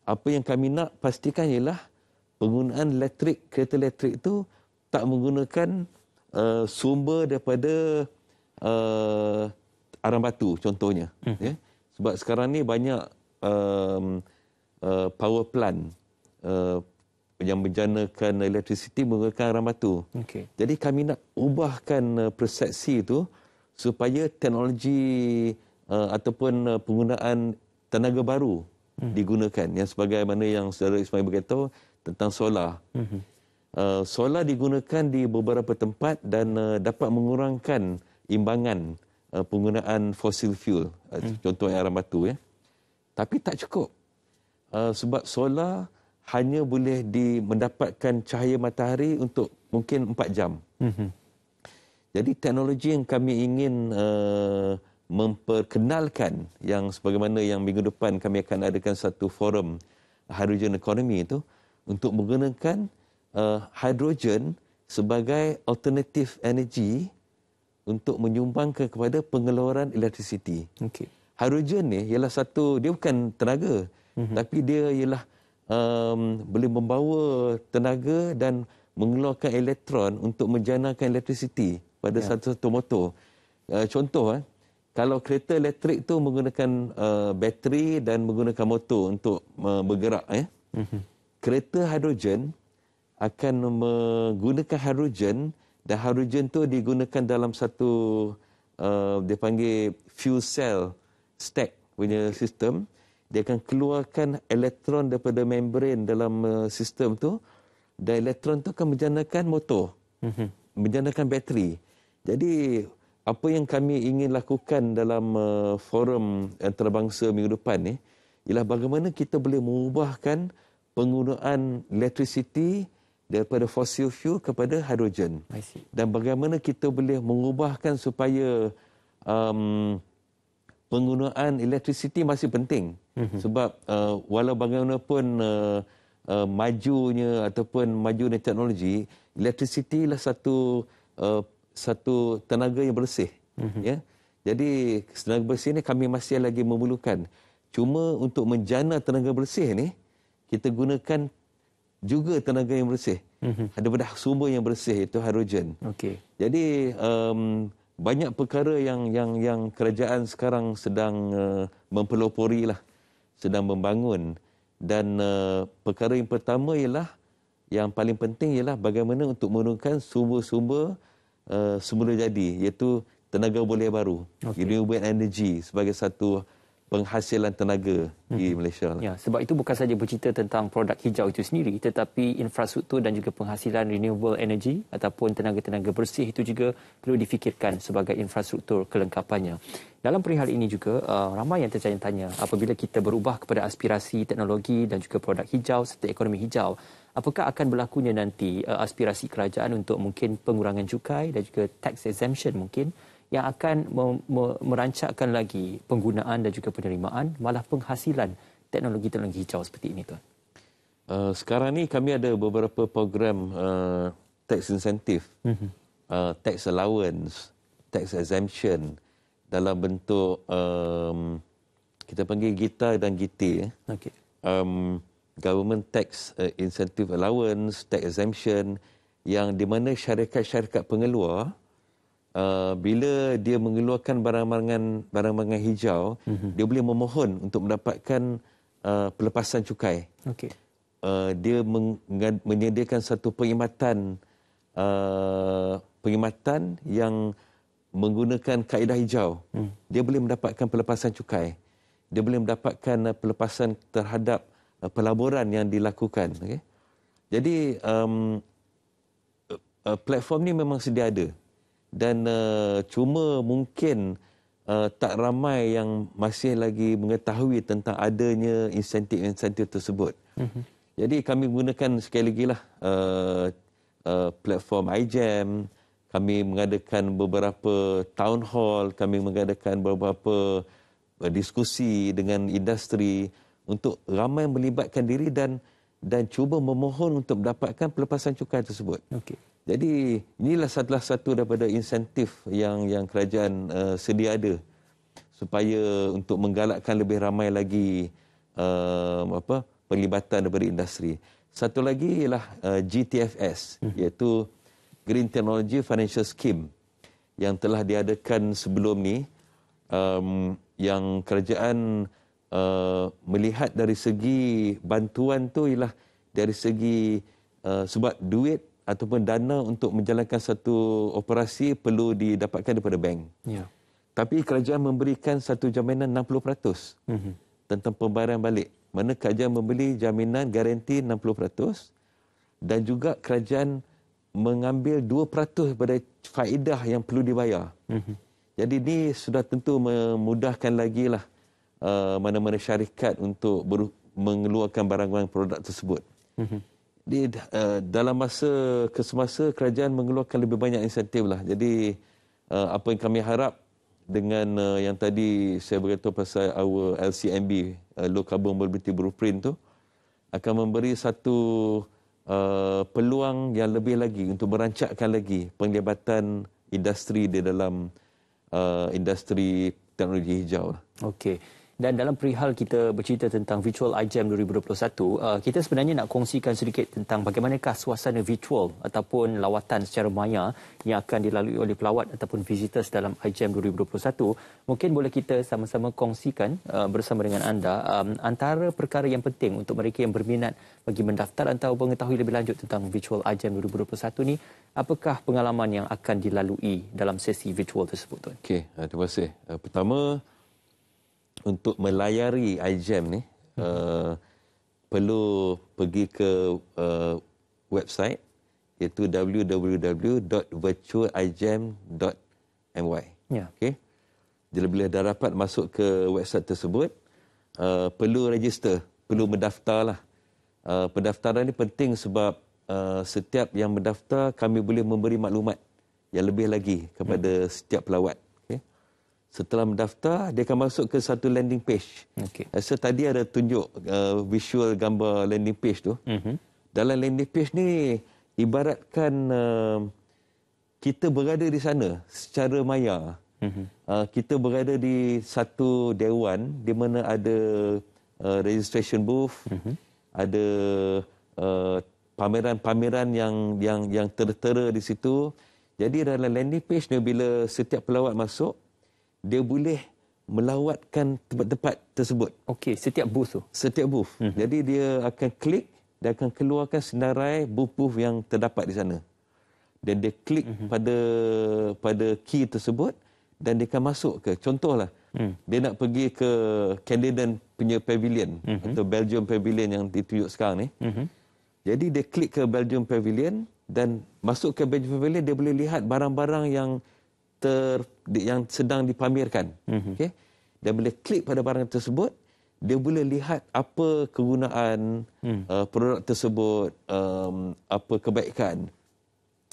apa yang kami nak pastikan ialah penggunaan elektrik, kereta elektrik itu tak menggunakan sumber daripada arang batu contohnya. Ya? Sebab sekarang ni banyak power plant yang menjanakan elektrisiti menggunakan arang batu. Okay. Jadi kami nak ubahkan persepsi itu supaya teknologi ataupun penggunaan tenaga baru digunakan. Yang sebagaimana yang saudara Ismail berkata tentang solar. Solar digunakan di beberapa tempat dan dapat mengurangkan imbangan penggunaan fossil fuel, contohnya arang batu. Tapi tak cukup. Sebab solar hanya boleh mendapatkan cahaya matahari untuk mungkin 4 jam. Jadi teknologi yang kami ingin memperkenalkan, yang sebagaimana yang minggu depan kami akan adakan satu forum hydrogen economy itu, untuk menggunakan hidrogen sebagai alternatif energi untuk menyumbangkan kepada pengeluaran elektrisiti. Okay. Hidrogen ni ialah satu, dia bukan tenaga, tapi dia ialah boleh membawa tenaga dan mengeluarkan elektron untuk menjanakan elektrisiti pada satu-satu motor. Contoh, kalau kereta elektrik tu menggunakan bateri dan menggunakan motor untuk bergerak, kereta hidrogen akan menggunakan hidrogen, dan hidrogen tu digunakan dalam satu dia panggil fuel cell stack punya sistem. Dia akan keluarkan elektron daripada membran dalam sistem tu, dan elektron tu akan menjanakan motor, menjanakan bateri. Jadi apa yang kami ingin lakukan dalam forum antarabangsa minggu depan ni ialah bagaimana kita boleh mengubahkan penggunaan elektrisiti daripada fossil fuel kepada hidrogen. Dan bagaimana kita boleh mengubahkan supaya penggunaan elektrisiti masih penting. Sebab walau bagaimanapun majunya ataupun majunya teknologi, elektrisiti lah satu tenaga yang bersih. Ya. Jadi tenaga bersih ni kami masih lagi memerlukan. Cuma untuk menjana tenaga bersih ni, kita gunakan juga tenaga yang bersih daripada sumber yang bersih, iaitu hidrogen. Okay. Jadi banyak perkara yang kerajaan sekarang sedang mempelopori lah, sedang membangun. Dan perkara yang pertama ialah, yang paling penting ialah bagaimana untuk menggunakan sumber-sumber semula jadi, iaitu tenaga boleh baru, renewable energy sebagai satu penghasilan tenaga di Malaysia. Ya, sebab itu bukan saja bercerita tentang produk hijau itu sendiri, tetapi infrastruktur dan juga penghasilan renewable energy ataupun tenaga-tenaga bersih itu juga perlu difikirkan sebagai infrastruktur kelengkapannya. Dalam perihal ini juga, ramai yang tertanya-tanya, apabila kita berubah kepada aspirasi teknologi dan juga produk hijau serta ekonomi hijau, apakah akan berlakunya nanti aspirasi kerajaan untuk mungkin pengurangan cukai dan juga tax exemption mungkin, yang akan merancakkan lagi penggunaan dan juga penerimaan malah penghasilan teknologi-teknologi hijau seperti ini, Tuan? Sekarang ni kami ada beberapa program tax incentive, tax allowance, tax exemption, dalam bentuk kita panggil GITA dan GITI. Okey. Government Tax Incentive Allowance, Tax Exemption, yang di mana syarikat-syarikat pengeluar bila dia mengeluarkan barang-barang hijau, dia boleh memohon untuk mendapatkan pelepasan cukai. Okey. Dia menyediakan satu perkhidmatan yang menggunakan kaedah hijau. Dia boleh mendapatkan pelepasan cukai. Dia boleh mendapatkan pelepasan terhadap pelaburan yang dilakukan. Okay? Jadi platform ni memang sedia ada. Dan cuma mungkin tak ramai yang masih lagi mengetahui tentang adanya insentif-insentif tersebut. Jadi kami gunakan sekali lagi lah platform iGEM, kami mengadakan beberapa town hall, kami mengadakan beberapa diskusi dengan industri untuk ramai melibatkan diri dan cuba memohon untuk mendapatkan pelepasan cukai tersebut. Okey. Jadi inilah salah satu daripada insentif yang kerajaan sedia ada supaya untuk menggalakkan lebih ramai lagi pelibatan daripada industri. Satu lagi ialah GTFS, iaitu Green Technology Financial Scheme yang telah diadakan sebelum ni, yang kerajaan melihat dari segi bantuan tu ialah dari segi sebab duit ataupun dana untuk menjalankan satu operasi perlu didapatkan daripada bank. Ya. Tapi kerajaan memberikan satu jaminan 60% tentang pembayaran balik. Mana kerajaan memberi jaminan garanti 60% dan juga kerajaan mengambil 2% daripada faedah yang perlu dibayar. Jadi ini sudah tentu memudahkan lagi lah mana-mana syarikat untuk mengeluarkan barang-barang produk tersebut. Dalam masa kesemasa kerajaan mengeluarkan lebih banyak insentif lah. Jadi apa yang kami harap dengan yang tadi saya beritahu pasal our LCMB, Low Carbon Mobility Blueprint tu, akan memberi satu peluang yang lebih lagi untuk merancakkan lagi penglibatan industri di dalam industri teknologi hijau. Okey. Dan dalam perihal kita bercerita tentang Virtual iGEM 2021, kita sebenarnya nak kongsikan sedikit tentang bagaimanakah suasana virtual ataupun lawatan secara maya yang akan dilalui oleh pelawat ataupun visitors dalam iGEM 2021. Mungkin boleh kita sama-sama kongsikan bersama dengan anda antara perkara yang penting untuk mereka yang berminat bagi mendaftar atau mengetahui lebih lanjut tentang Virtual iGEM 2021 ni. Apakah pengalaman yang akan dilalui dalam sesi virtual tersebut, Tuan? Okey, terima kasih. Pertama, untuk melayari iGEM ni, perlu pergi ke website, iaitu www.virtualigem.my. Ya. Okey. Bila dah dapat masuk ke website tersebut, perlu register, perlu mendaftar lah. Pendaftaran ni penting sebab setiap yang mendaftar, kami boleh memberi maklumat yang lebih lagi kepada setiap pelawat. Setelah mendaftar, dia akan masuk ke satu landing page. Okay. Rasa tadi ada tunjuk visual gambar landing page tu. Dalam landing page ni, ibaratkan kita berada di sana secara maya. Kita berada di satu dewan di mana ada registration booth, ada pameran-pameran yang tertera di situ. Jadi dalam landing page ni, bila setiap pelawat masuk, dia boleh melawatkan tempat-tempat tersebut. Okey, setiap booth tu? Setiap booth. Jadi dia akan klik, dia akan keluarkan senarai booth-booth yang terdapat di sana. Dan dia klik pada key tersebut dan dia akan masuk ke, contohlah, dia nak pergi ke Canadian punya pavilion atau Belgium pavilion yang ditunjuk sekarang ni. Jadi dia klik ke Belgium pavilion dan masuk ke Belgium pavilion, dia boleh lihat barang-barang yang sedang dipamerkan. Okay? Dan bila klik pada barang tersebut, dia boleh lihat apa kegunaan produk tersebut, apa kebaikan.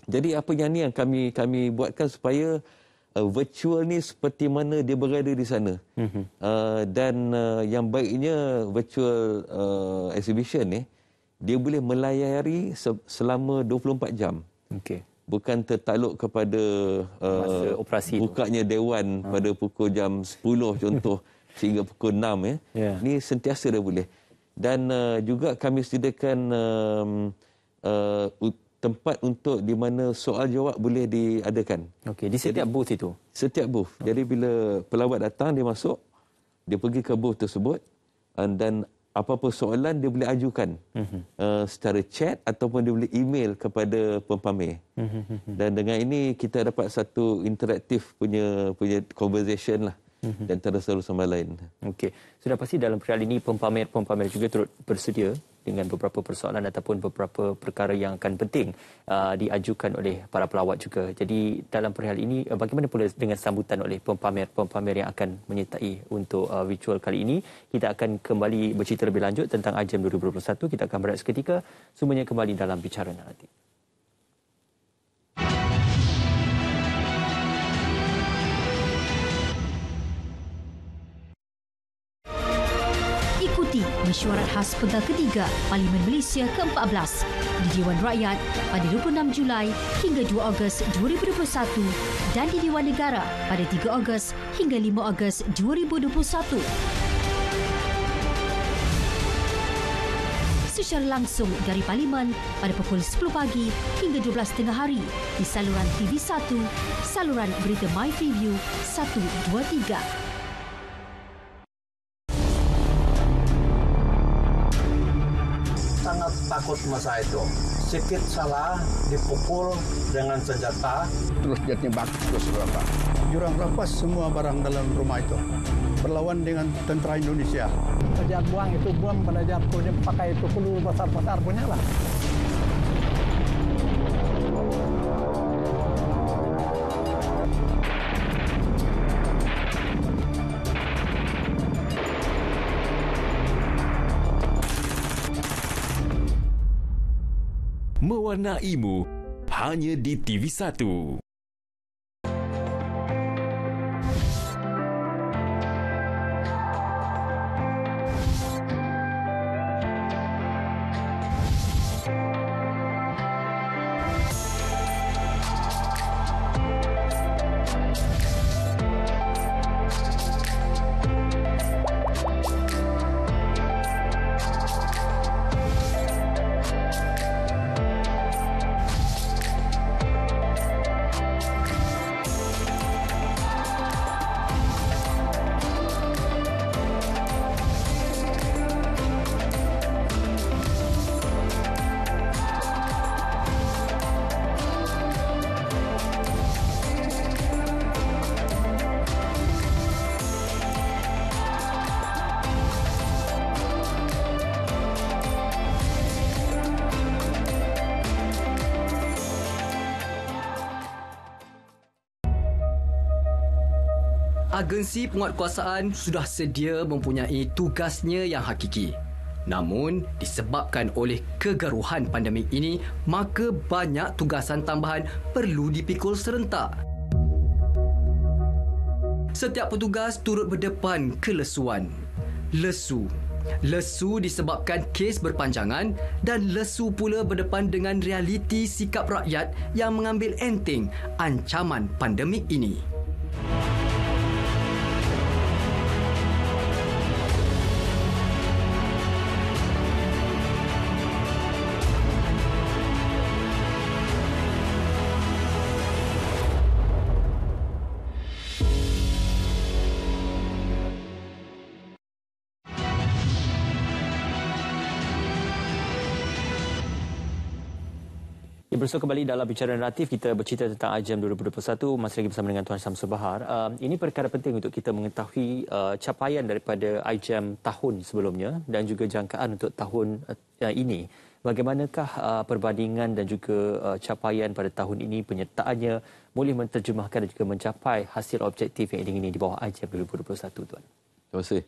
Jadi apa yang ni yang kami buatkan supaya virtual ni seperti mana dia berada di sana. Dan yang baiknya virtual exhibition ni, dia boleh melayari selama 24 jam. Okay. bukan tertakluk kepada operasi bukanya dewan pada pukul jam 10 contoh sehingga pukul 6 ya. Ni sentiasa dah boleh. Dan juga kami sediakan tempat untuk di mana soal jawab boleh diadakan. Okey, di setiap booth itu. Setiap booth. Jadi bila pelawat datang dia masuk, dia pergi ke booth tersebut dan apa-apa soalan dia boleh ajukan secara chat ataupun dia boleh email kepada pempamer. Dan dengan ini kita dapat satu interaktif punya conversation lah di antara satu sama lain. Okey. Sudah pasti dalam perihal ini pempamer juga turut bersedia dengan beberapa persoalan ataupun beberapa perkara yang akan penting diajukan oleh para pelawat juga. Jadi dalam perihal ini bagaimana pula dengan sambutan oleh pempamer yang akan menyertai untuk virtual kali ini? Kita akan kembali bercerita lebih lanjut tentang IJEM 2021. Kita akan berehat seketika, semuanya kembali dalam Bicara Naratif. Ikuti mesyuarat khas Pegal Ketiga Parlimen Malaysia ke-14 di Dewan Rakyat pada 26 Julai hingga 2 Ogos 2021 dan di Dewan Negara pada 3 Ogos hingga 5 Ogos 2021. Secara langsung dari Parlimen pada pukul 10 pagi hingga 12 tengah hari di saluran TV1, saluran berita MyFreeview 123. Sangat takut masa itu. Sikit salah dipukul dengan senjata. Terus dia tembak terus berapa. Jurang rampas semua barang dalam rumah itu. Berlawan dengan tentera Indonesia. Penjahat buang itu bom pada jatuh dia pakai itu peluru besar-besar punya lah. Mewarnaimu hanya di TV1. Agensi penguatkuasaan sudah sedia mempunyai tugasnya yang hakiki. Namun, disebabkan oleh kegaruhan pandemik ini, maka banyak tugasan tambahan perlu dipikul serentak. Setiap petugas turut berdepan kelesuan. Lesu disebabkan kes berpanjangan dan lesu pula berdepan dengan realiti sikap rakyat yang mengambil enteng ancaman pandemik ini. Bersua kembali dalam Bicara Naratif, kita bercerita tentang IJEM 2021, masih lagi bersama dengan Tuan Syamsul Bahar. Ini perkara penting untuk kita mengetahui capaian daripada IJEM tahun sebelumnya dan juga jangkaan untuk tahun ini. Bagaimanakah perbandingan dan juga capaian pada tahun ini, penyertaannya boleh menterjemahkan dan juga mencapai hasil objektif yang diingini di bawah IJEM 2021, Tuan? Terima kasih.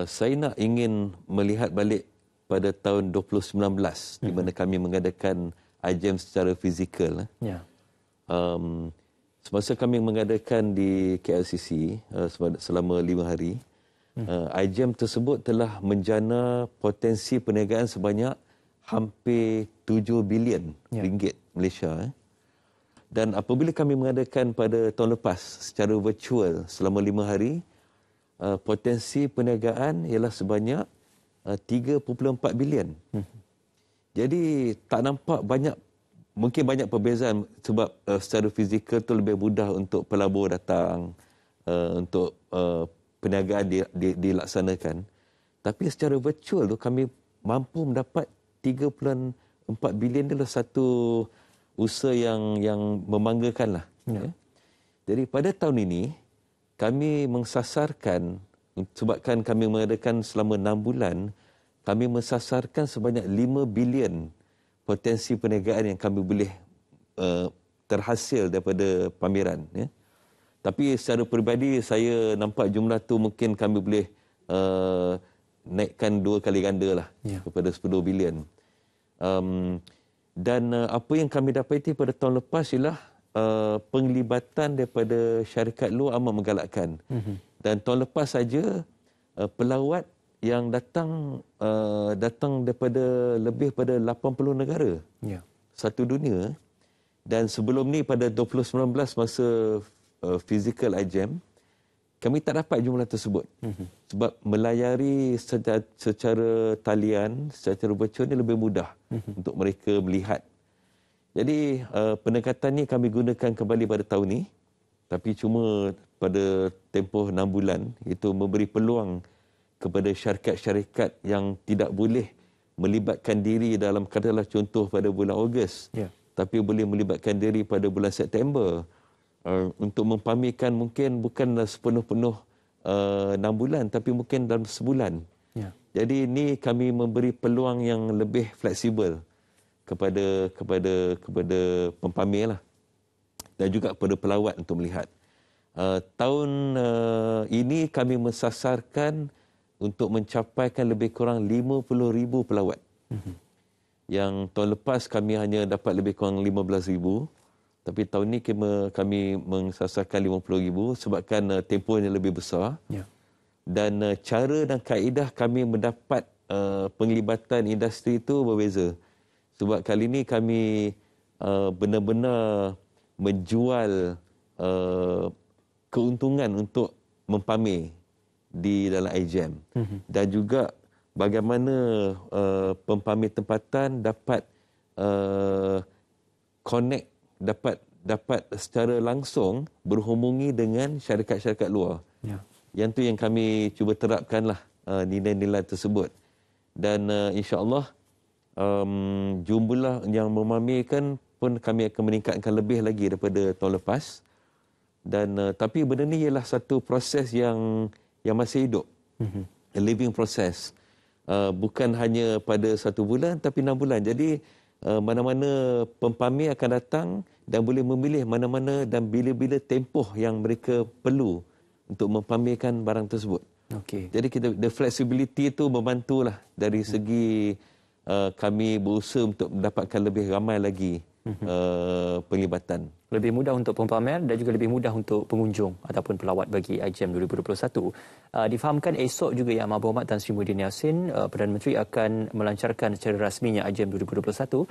Saya nak ingin melihat balik pada tahun 2019 di mana kami mengadakan IJEM secara fizikal. Semasa kami mengadakan di KLCC selama 5 hari, IJEM tersebut telah menjana potensi perniagaan sebanyak hampir 7 bilion ringgit Malaysia. Dan apabila kami mengadakan pada tahun lepas secara virtual selama 5 hari, potensi perniagaan ialah sebanyak 3.4 bilion. Jadi tak nampak banyak, mungkin banyak perbezaan sebab secara fizikal tu lebih mudah untuk pelabur datang, untuk perniagaan dilaksanakan. Tapi secara virtual tu kami mampu mendapat 3.4 bilion. Adalah satu usaha yang membanggakan lah. Ya. Jadi pada tahun ini kami mensasarkan, sebabkan kami mengadakan selama 6 bulan, kami mensasarkan sebanyak 5 bilion potensi perniagaan yang kami boleh terhasil daripada pameran. Ya. Tapi secara peribadi saya nampak jumlah tu mungkin kami boleh naikkan 2 kali ganda lah, kepada 10 bilion. Dan apa yang kami dapati pada tahun lepas ialah penglibatan daripada syarikat luar amat menggalakkan. Dan tahun lepas saja pelawat yang datang daripada lebih pada 80 negara. Satu dunia. Dan sebelum ni pada 2019 masa physical iGEM, kami tak dapat jumlah tersebut. Sebab melayari secara talian, secara virtual ni lebih mudah untuk mereka melihat. Jadi pendekatan ni kami gunakan kembali pada tahun ni. Tapi cuma pada tempoh 6 bulan, itu memberi peluang kepada syarikat-syarikat yang tidak boleh melibatkan diri dalam, katakanlah contoh pada bulan Ogos, tapi boleh melibatkan diri pada bulan September, untuk mempamerkan mungkin bukanlah sepenuh-penuh 6 bulan, tapi mungkin dalam sebulan. Jadi ini kami memberi peluang yang lebih fleksibel kepada pempamer lah, dan juga kepada pelawat untuk melihat. Tahun ini kami mensasarkan untuk mencapaikan lebih kurang 50,000 pelawat. Yang tahun lepas kami hanya dapat lebih kurang 15,000. Tapi tahun ini kami mensasarkan 50,000 sebabkan tempohnya lebih besar. Dan cara dan kaedah kami mendapat penglibatan industri itu berbeza. Sebab kali ini kami benar-benar menjual keuntungan untuk mempamer di dalam iGEM. Dan juga bagaimana pempamer tempatan dapat connect, dapat secara langsung berhubungi dengan syarikat-syarikat luar. Yang tu yang kami cuba terapkanlah nilai-nilai tersebut. Dan insya-Allah jumlah yang memamerkan pun kami akan meningkatkan lebih lagi daripada tahun lepas. Dan tapi benda ni ialah satu proses yang masih hidup. A living process. Bukan hanya pada 1 bulan tapi 6 bulan. Jadi mana-mana pempamer akan datang dan boleh memilih mana-mana dan bila-bila tempoh yang mereka perlu untuk mempamerkan barang tersebut. Jadi the flexibility itu membantulah dari segi kami berusaha untuk mendapatkan lebih ramai lagi penglibatan. Lebih mudah untuk pempamer dan juga lebih mudah untuk pengunjung ataupun pelawat bagi iGEM 2021. Difahamkan esok juga Yang Amat Berhormat Tan Sri Muhyiddin Yassin, Perdana Menteri, akan melancarkan secara rasminya iGEM 2021.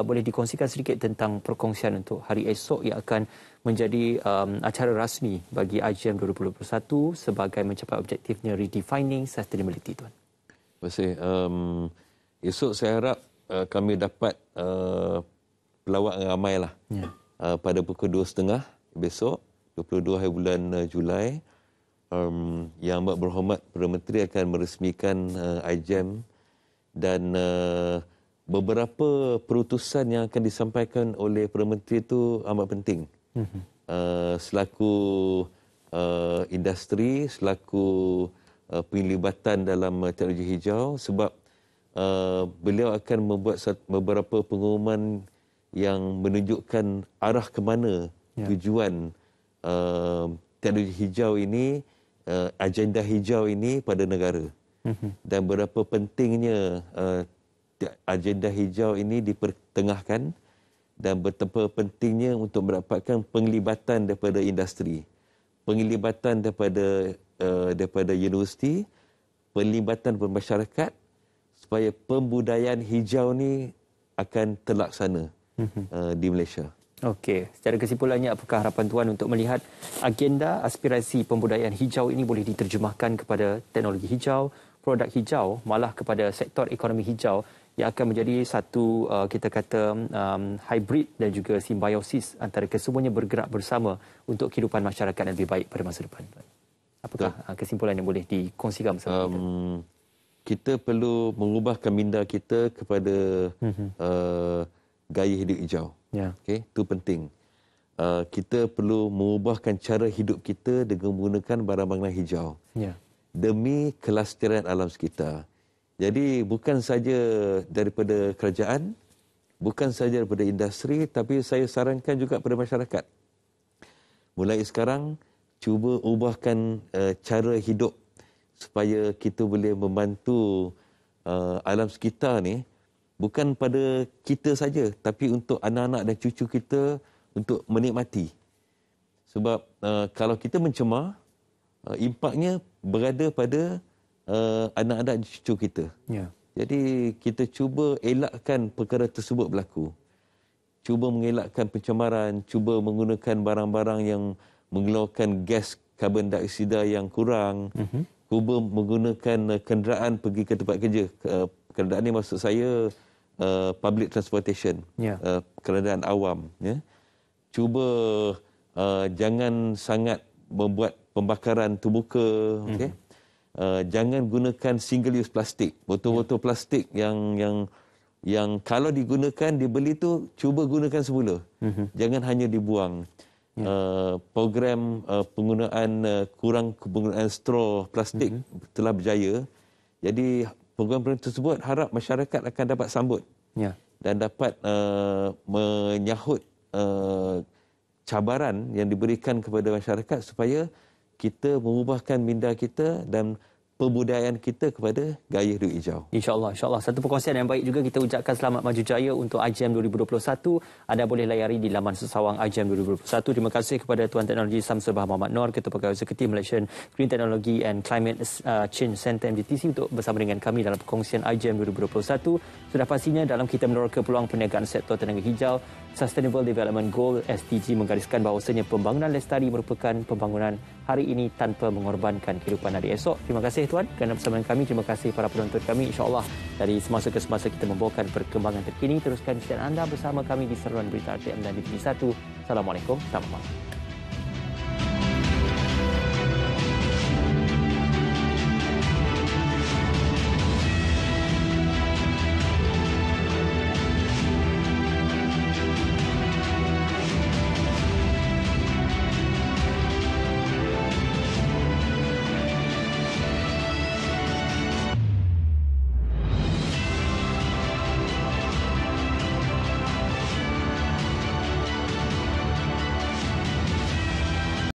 Boleh dikongsikan sedikit tentang perkongsian untuk hari esok yang akan menjadi acara rasmi bagi iGEM 2021 sebagai mencapai objektifnya redefining sustainability, Tuan? Terima kasih. Esok saya harap kami dapat pelawat ramai lah. Pada pukul 2.30 besok, 22 hari bulan Julai, Yang Amat Berhormat Perdana Menteri akan meresmikan iGEM, dan beberapa perutusan yang akan disampaikan oleh Perdana Menteri itu amat penting. Selaku industri, selaku penglibatan dalam teknologi hijau, sebab beliau akan membuat beberapa pengumuman yang menunjukkan arah ke mana tujuan teknologi hijau ini, agenda hijau ini pada negara. Dan berapa pentingnya agenda hijau ini dipertengahkan, dan betapa pentingnya untuk mendapatkan penglibatan daripada industri, penglibatan daripada universiti, penglibatan masyarakat, supaya pembudayaan hijau ni akan terlaksana di Malaysia. Okey, secara kesimpulannya apakah harapan tuan untuk melihat agenda aspirasi pembudayaan hijau ini boleh diterjemahkan kepada teknologi hijau, produk hijau, malah kepada sektor ekonomi hijau yang akan menjadi satu kita kata hybrid dan juga simbiosis antara kesemuanya bergerak bersama untuk kehidupan masyarakat yang lebih baik pada masa depan. Apakah kesimpulan yang boleh dikongsikan bersama kita? Kita perlu mengubahkan minda kita kepada gaya hidup hijau. Okay, itu penting. Kita perlu mengubahkan cara hidup kita dengan menggunakan barang-barang hijau. Demi kelestarian alam sekitar. Jadi bukan saja daripada kerajaan, bukan saja daripada industri, tapi saya sarankan juga kepada masyarakat. Mulai sekarang, cuba ubahkan cara hidup supaya kita boleh membantu alam sekitar ni, bukan pada kita saja, tapi untuk anak-anak dan cucu kita untuk menikmati. Sebab kalau kita mencemar, impaknya berada pada anak-anak dan cucu kita. Jadi kita cuba elakkan perkara tersebut berlaku. Cuba mengelakkan pencemaran, cuba menggunakan barang-barang yang mengeluarkan gas karbon dioksida yang kurang, cuba menggunakan kenderaan pergi ke tempat kerja. Kenderaan ini maksud saya public transportation, kenderaan awam. Cuba jangan sangat membuat pembakaran terbuka. Jangan gunakan single use plastik, botol-botol plastik yang kalau digunakan, dibeli tu cuba gunakan semula. Jangan hanya dibuang. Program penggunaan kurang penggunaan straw plastik telah berjaya. Jadi program-program tersebut harap masyarakat akan dapat sambut dan dapat menyahut cabaran yang diberikan kepada masyarakat supaya kita mengubahkan minda kita dan pembudayaan kita kepada gaya hidup hijau. InsyaAllah. Satu perkongsian yang baik juga kita ucapkan selamat maju jaya untuk IGM 2021. Anda boleh layari di laman sesawang IGM 2021. Terima kasih kepada Tuan Teknologi Samsul Bahar Muhammad Noor, Ketua Pegawai Eksekutif Malaysian Green Technology and Climate Change Centre MGTC untuk bersama dengan kami dalam perkongsian IGM 2021. Sudah pastinya dalam kita meneroka peluang perniagaan sektor tenaga hijau, Sustainable Development Goal SDG menggariskan bahawasanya pembangunan lestari merupakan pembangunan hari ini tanpa mengorbankan kehidupan hari esok. Terima kasih Tuan kerana bersama dengan kami. Terima kasih para penonton kami. InsyaAllah dari semasa ke semasa kita membawakan perkembangan terkini. Teruskan siaran anda bersama kami di saluran berita RTM dan di TV1. Assalamualaikum. Selamat malam.